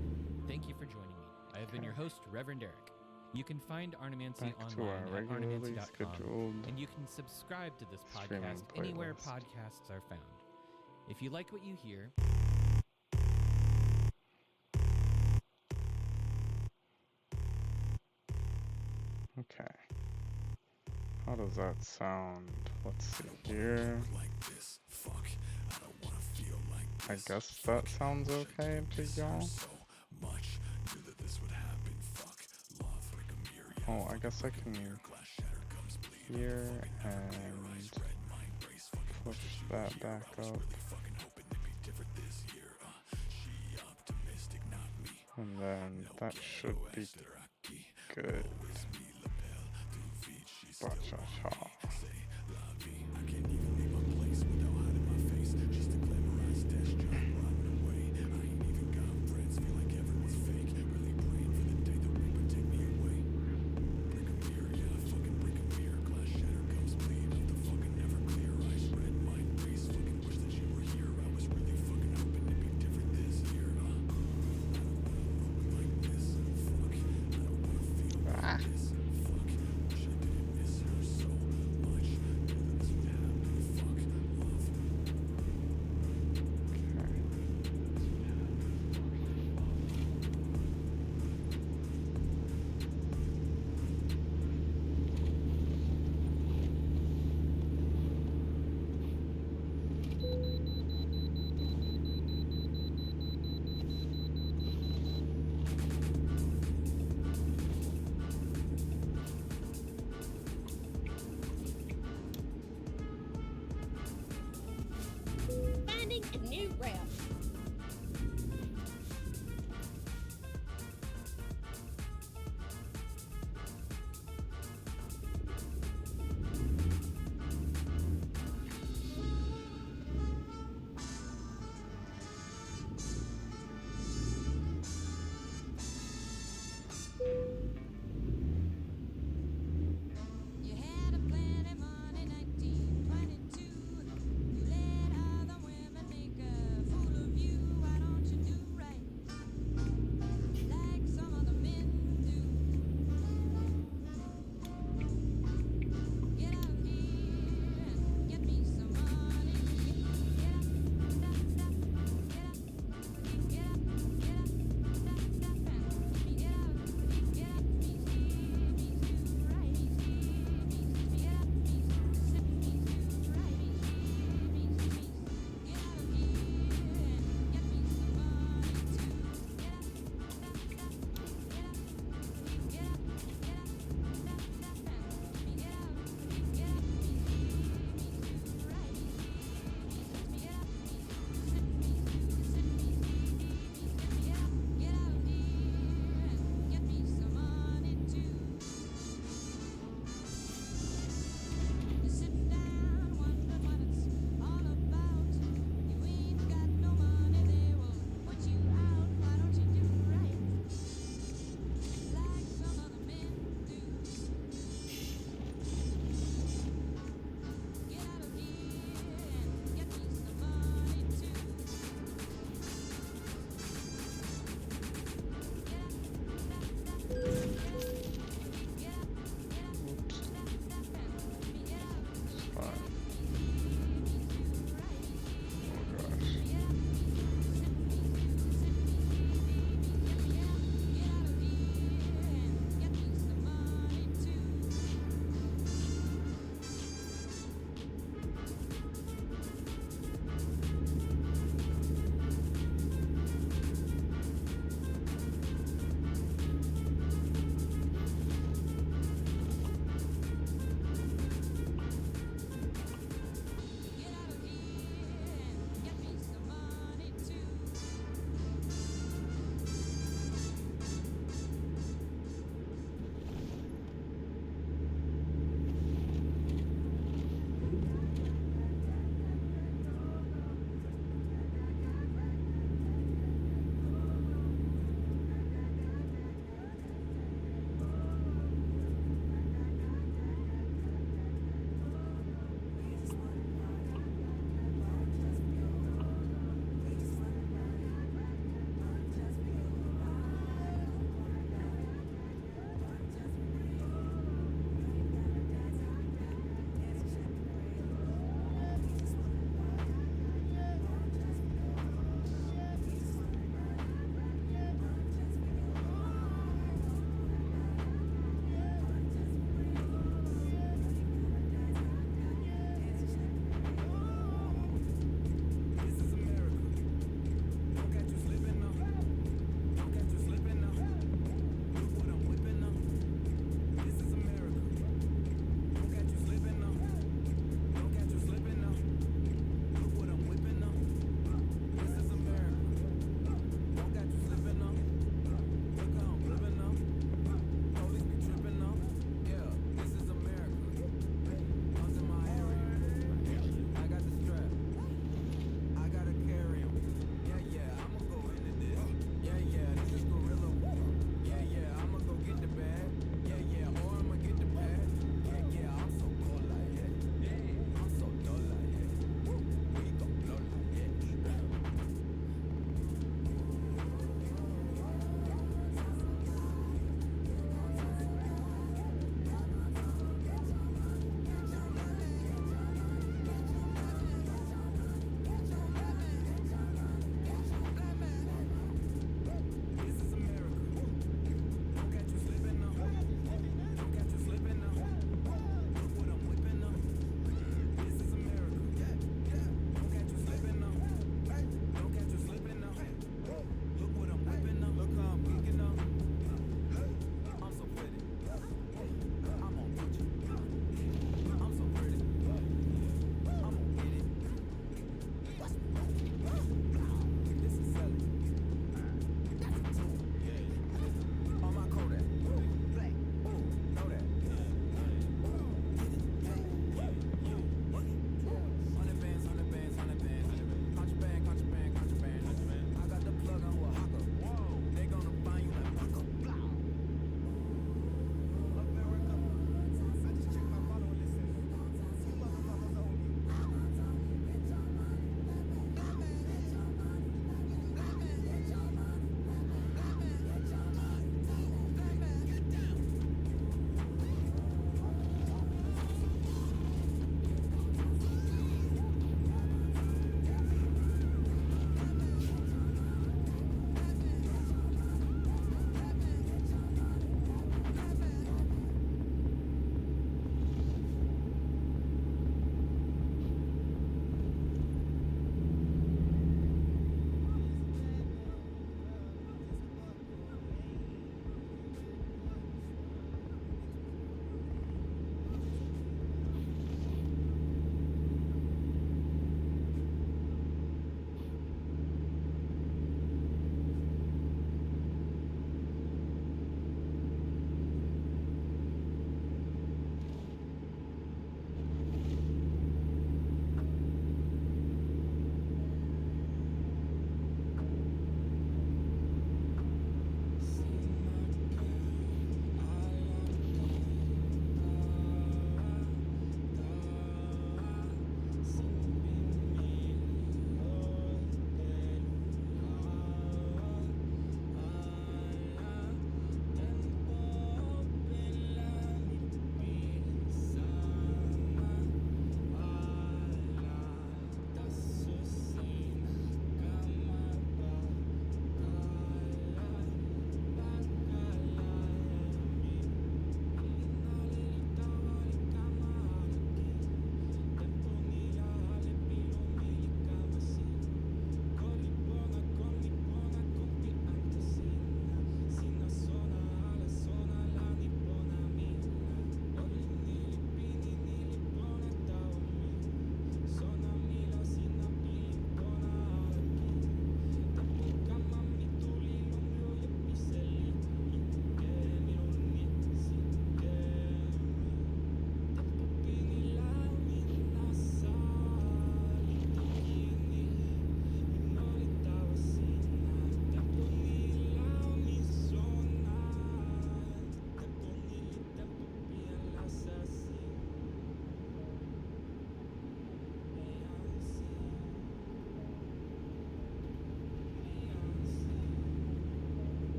Thank you for joining me. I have been your host, Reverend Eric. You can find Arnemancy online at arnemancy.com, and you can subscribe to this podcast anywhere podcasts are found. If you like what you hear, Okay. How does that sound? Let's see here. I guess that sounds okay to y'all. Oh, I guess I can here and push that back up. And then that should be good. Ba-cha-cha.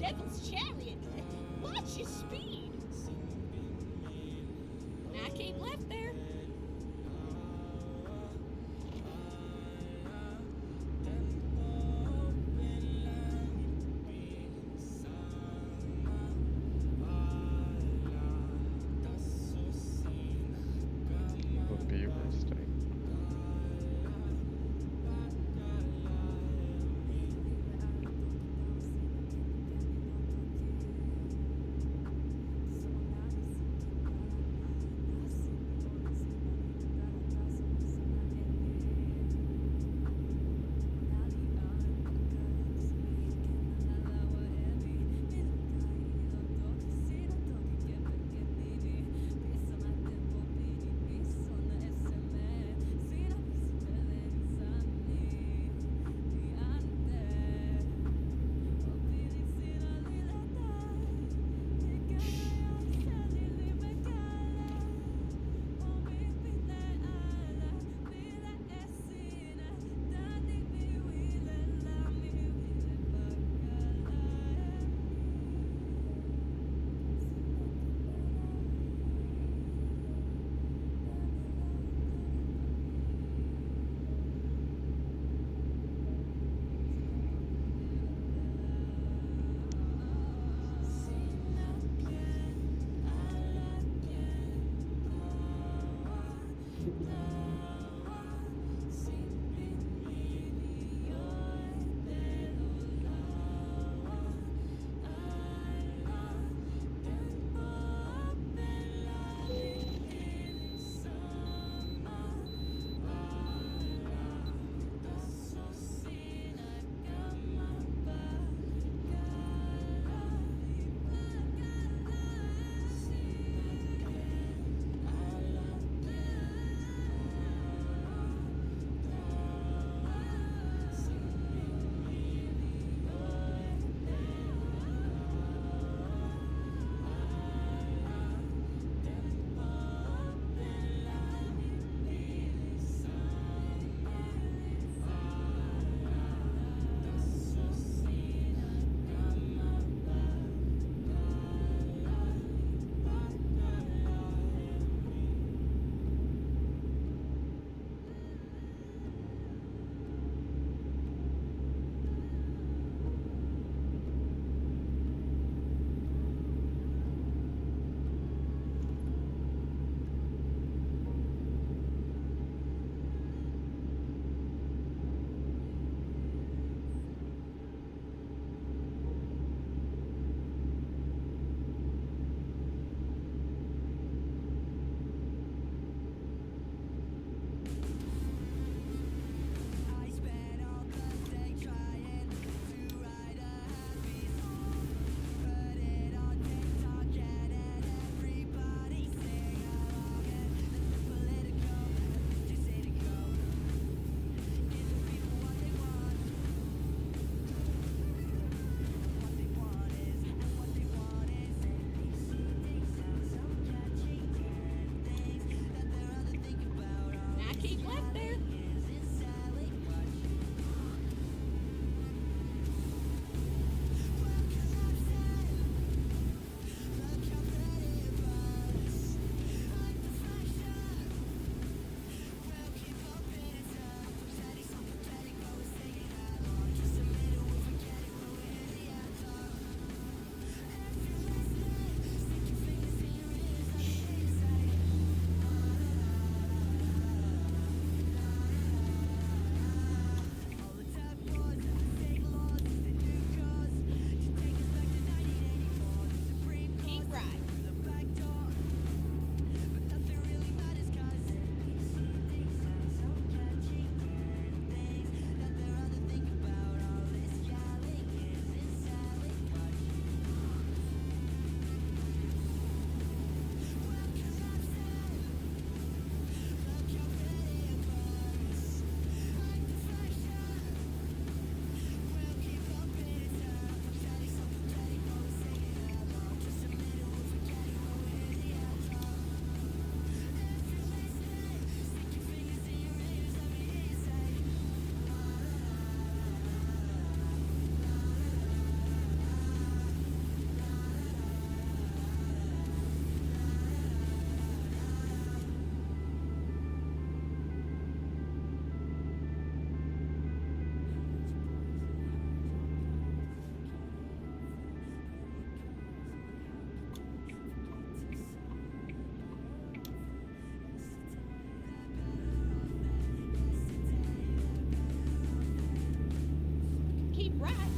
devil's chariot. Watch your speed. Now keep left there. The beaver state. Keep right,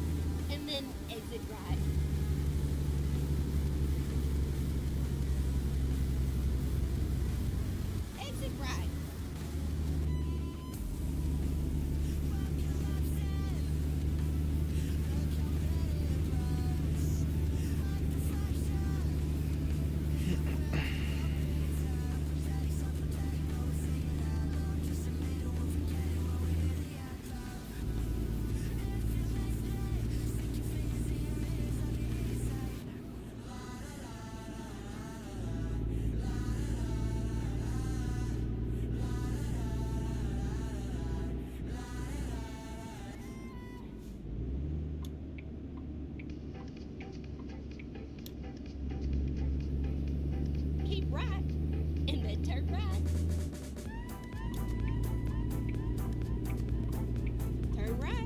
and then exit right. Exit right. Keep right, and then turn right. Turn right.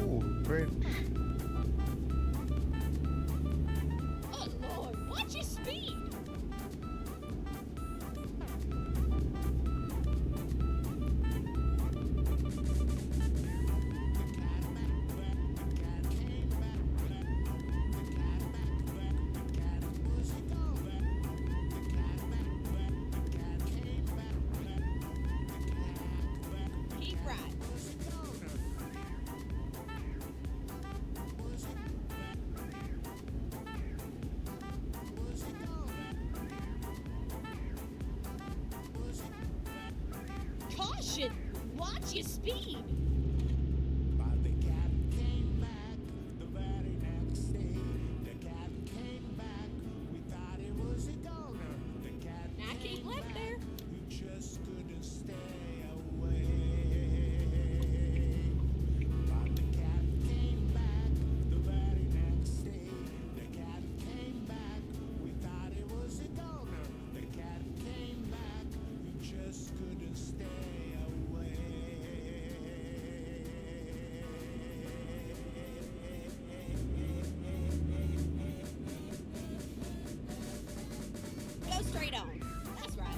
Ooh, great. Oh Lord, watch your speed. Keep right. Caution! Watch your speed! Now keep left there. Go straight on. That's right.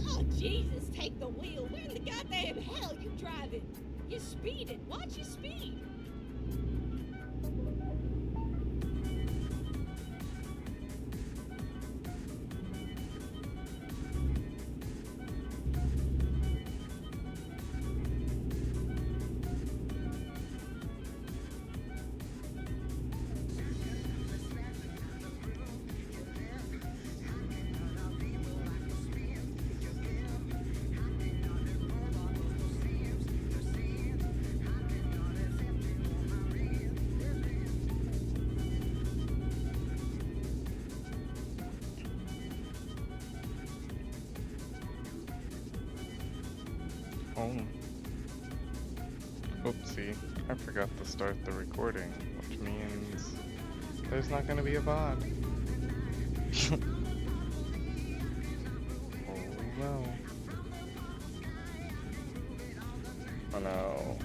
Oh, Jesus, take the wheel. Where in the goddamn hell you driving? You're speeding. Watch your speed. Oh. Oopsie. I forgot to start the recording, which means there's not gonna be a VOD. Oh no. Oh no.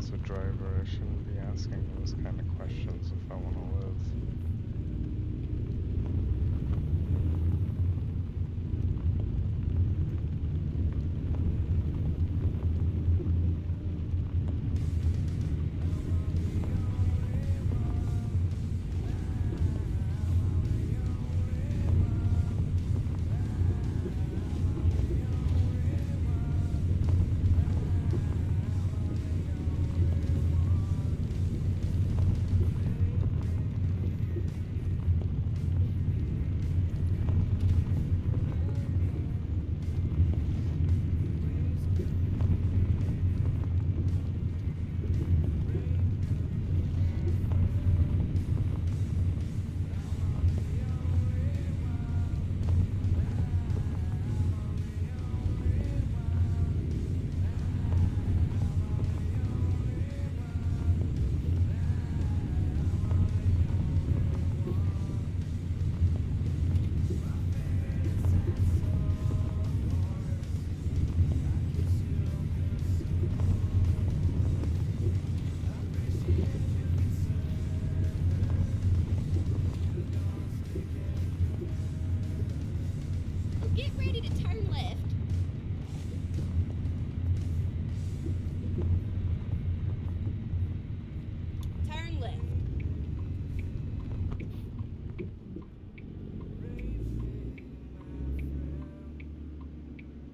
as a driver, I shouldn't be asking those kind of questions if I want to live. Get ready to turn left. Turn left.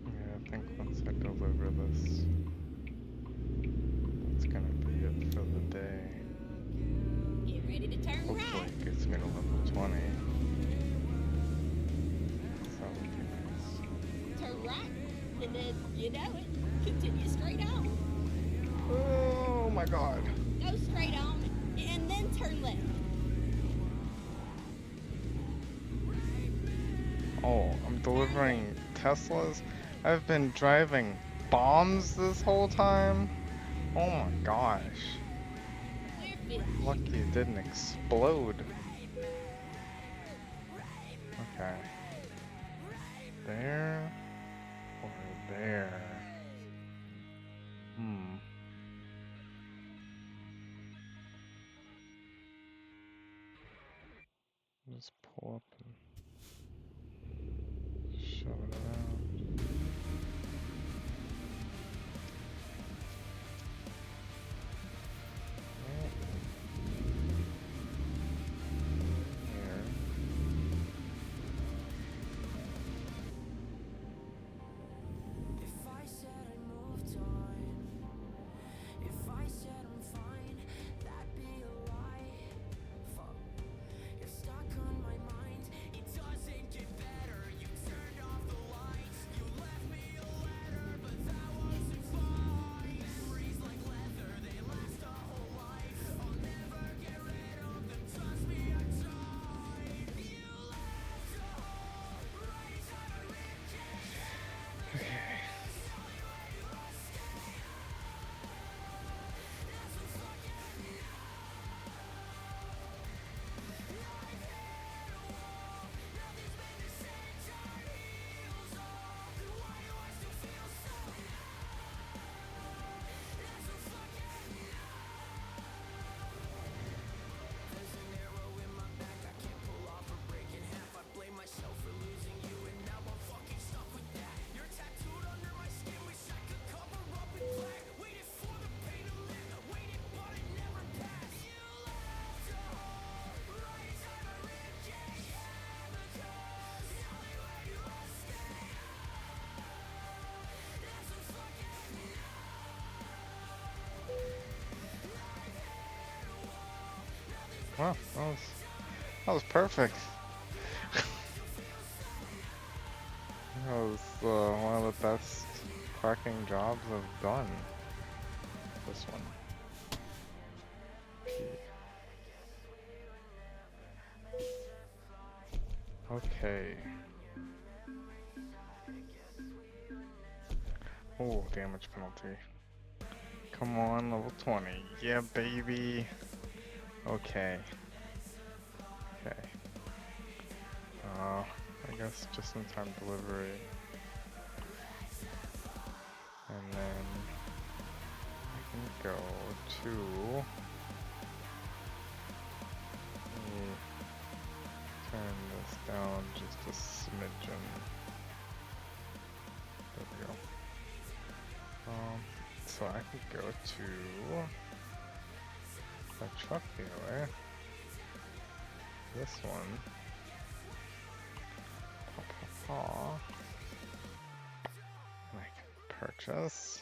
Yeah, I think once I deliver this, that's gonna be it for the day. Get ready to turn Hopefully right. it gets me to level 20. That would be nice. Turn right. And then, you know it, continue straight on. Oh my god. Go straight on, and then turn left. Oh, I'm delivering Teslas? I've been driving bombs this whole time? Oh my gosh. We're finished. Lucky it didn't explode. Okay. There or there? Just pull up and shove it around. Here. If I said I moved on, if I said I'm fine, that'd be a lie. Fuck, you're stuck on my mind. It doesn't get better. You turned off the lights. You left me a letter, but that wasn't fine. Memories like leather, they last a whole life. I'll never get rid of them. Trust me, I tried. You left a hole right inside my ribcage. Okay. Wow, that was perfect. That was one of the best cracking jobs I've done. This one. Okay. Oh, damage penalty. Come on, level 20. Yeah, baby. Okay. Okay. I guess just in time delivery. And then I can go 2. Let me turn this down just a smidgen. There we go. So I could go to a truck dealer. This one. And I can purchase.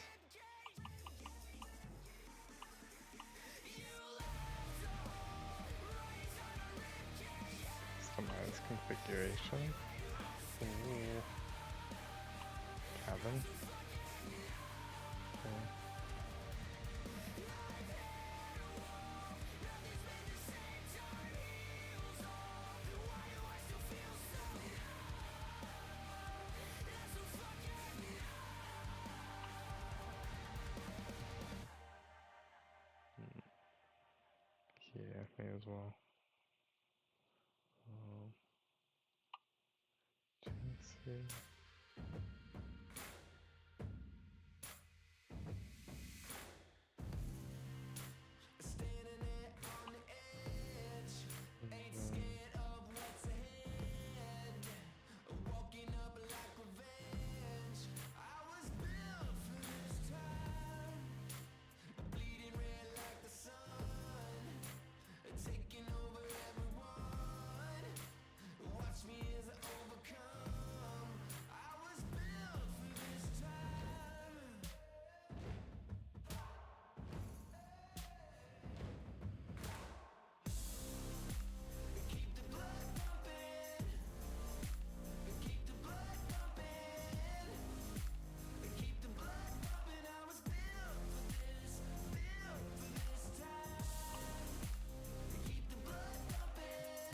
Customize configuration. Ooh. Cabin. Okay. Yeah, may as well. Chelsea.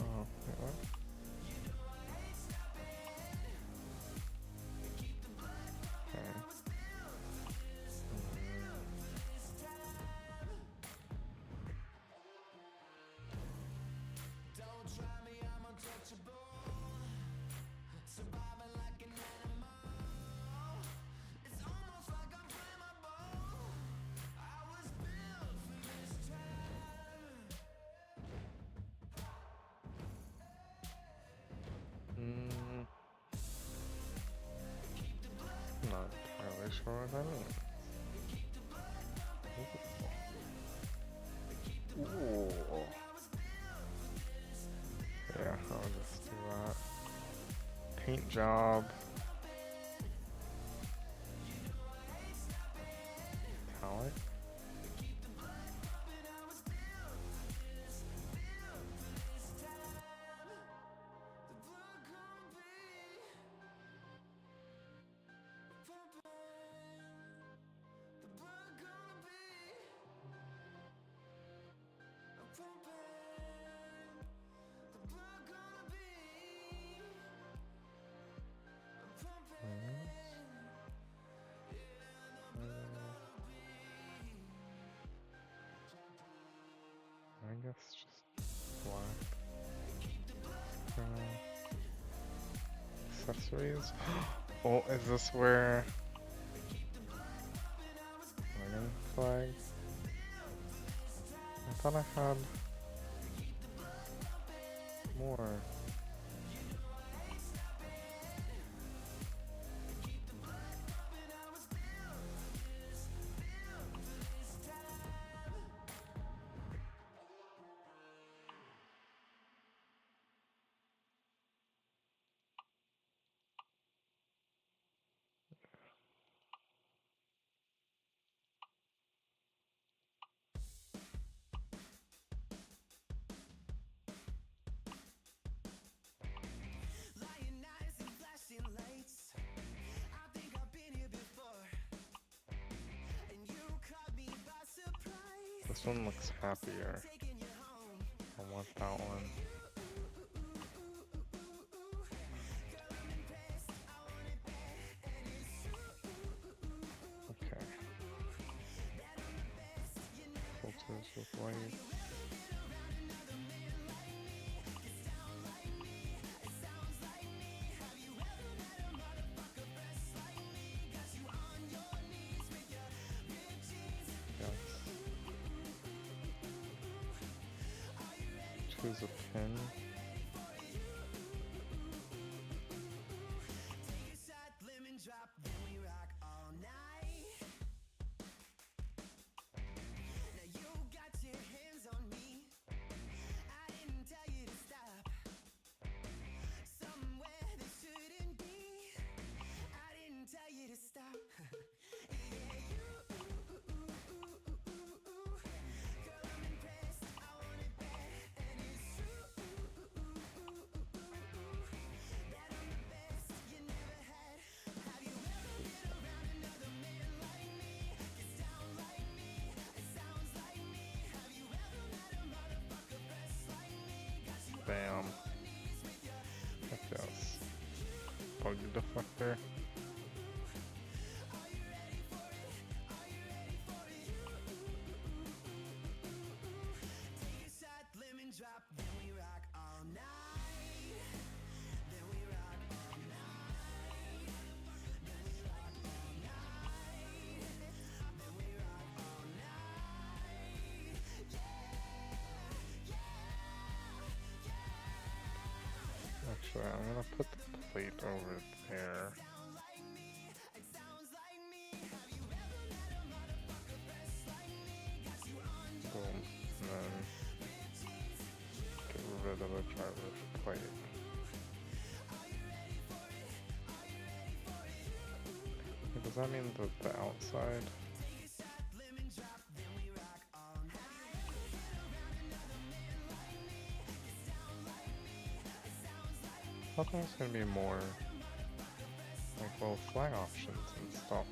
Oh, wait, what? Okay. Not entirely sure what that means. Ooh. Yeah, I'll just do that. Paint job. Metallic. I guess just black. Accessories. Oh, is this where Winning flag? I thought I had more. This one looks happier. I want that one. Okay. Filters with white. Yes. choose a pin. Bam. Heck yes. Bug deflector. Actually, I'm gonna put the plate over there. Boom. And then get rid of the driver's plate. Does that mean the outside? I thought there was gonna be more, like, well, flag options and stuff.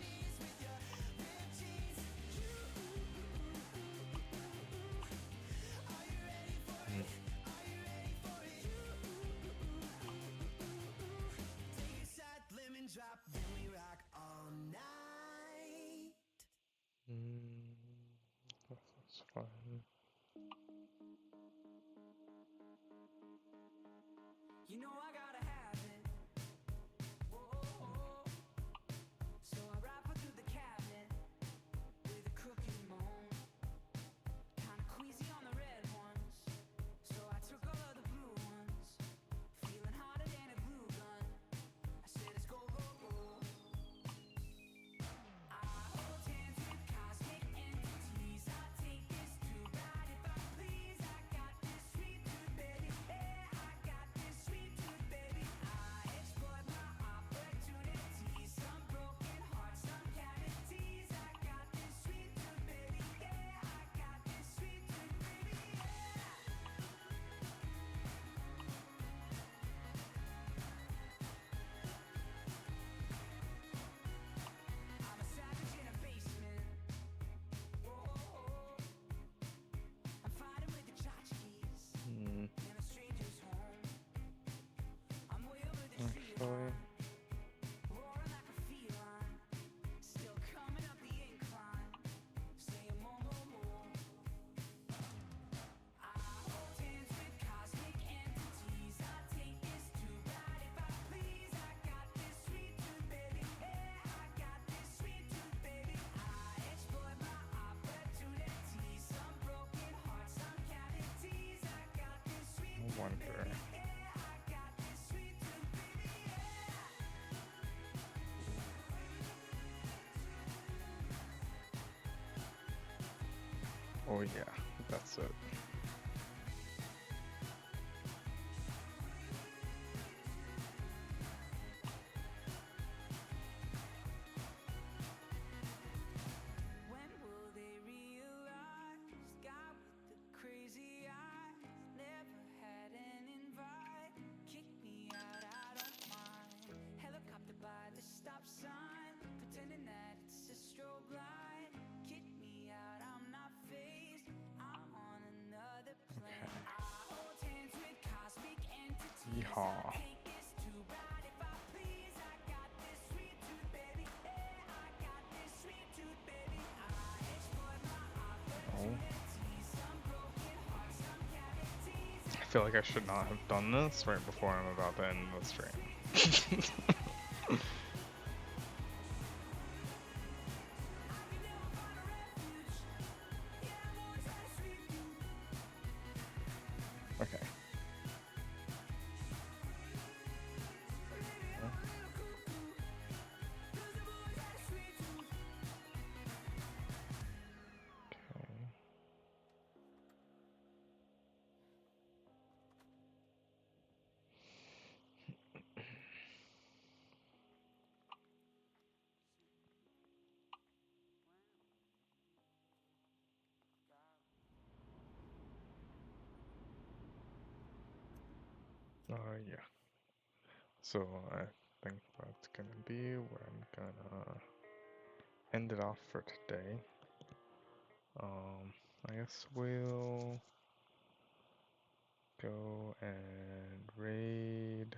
That's fine. You know I gotta have it. Whoa. So I rifle through the cabinet with a crooked moan. Kinda queasy on the red ones, so I took all of the blue ones. Feeling harder than a glue gun. I said it's go, go, go. I hold hands with cosmic entities. I take this too bad if I please. I got this sweet tooth, baby. Yeah, I got this sweet tooth, baby. I exploit my opportunities. Some broken hearts, some cavities. I got this sweet tooth, baby. Yeah, I got this sweet tooth, baby. Yeah. I'm a savage in a basement. Whoa. I'm fighting with the tchotchkes in a stranger's home. I'm way over the tree Actually, roaring like a feline. Still coming up the incline, saying more, more, more. I hold hands with cosmic entities. I take this too bad if I please. I got this sweet tooth, baby. Yeah, I got this sweet tooth, baby. I exploit my opportunities. Some broken hearts, some cavities. I got this sweet I tooth, wonder. baby. Yeah, I got this sweet tooth, baby. Yeah. Oh yeah, that's it. When will they realize? Guy with the crazy eyes never had an invite. Kick me out, I don't mind. Helicopter by the stop sign, pretending that it's a strobe light. Kick me out, I'm not phased. I'm on another plane. I hold hands with cosmic entities. Yeehaw. I take this too bad if I please. I got this sweet tooth, baby. Yeah, I got this sweet tooth, baby. I exploit my opportunities. Some broken hearts, some cavities. I feel like I should not have done this right before I'm about to end the stream. Okay. Yeah. So I think that's gonna be where I'm gonna end it off for today. I guess we'll go and raid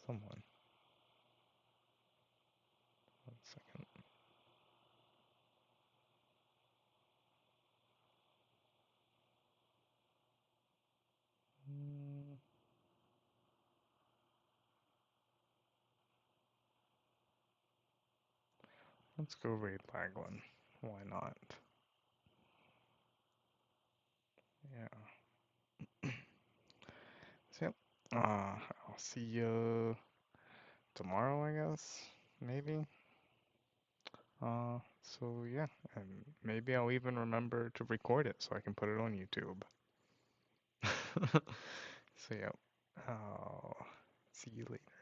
someone. 1 second. Let's go raid Laglin. Why not? Yeah. So, yep. I'll see you tomorrow, I guess. Maybe. So yeah, and maybe I'll even remember to record it so I can put it on YouTube. So yeah, I'll see you later.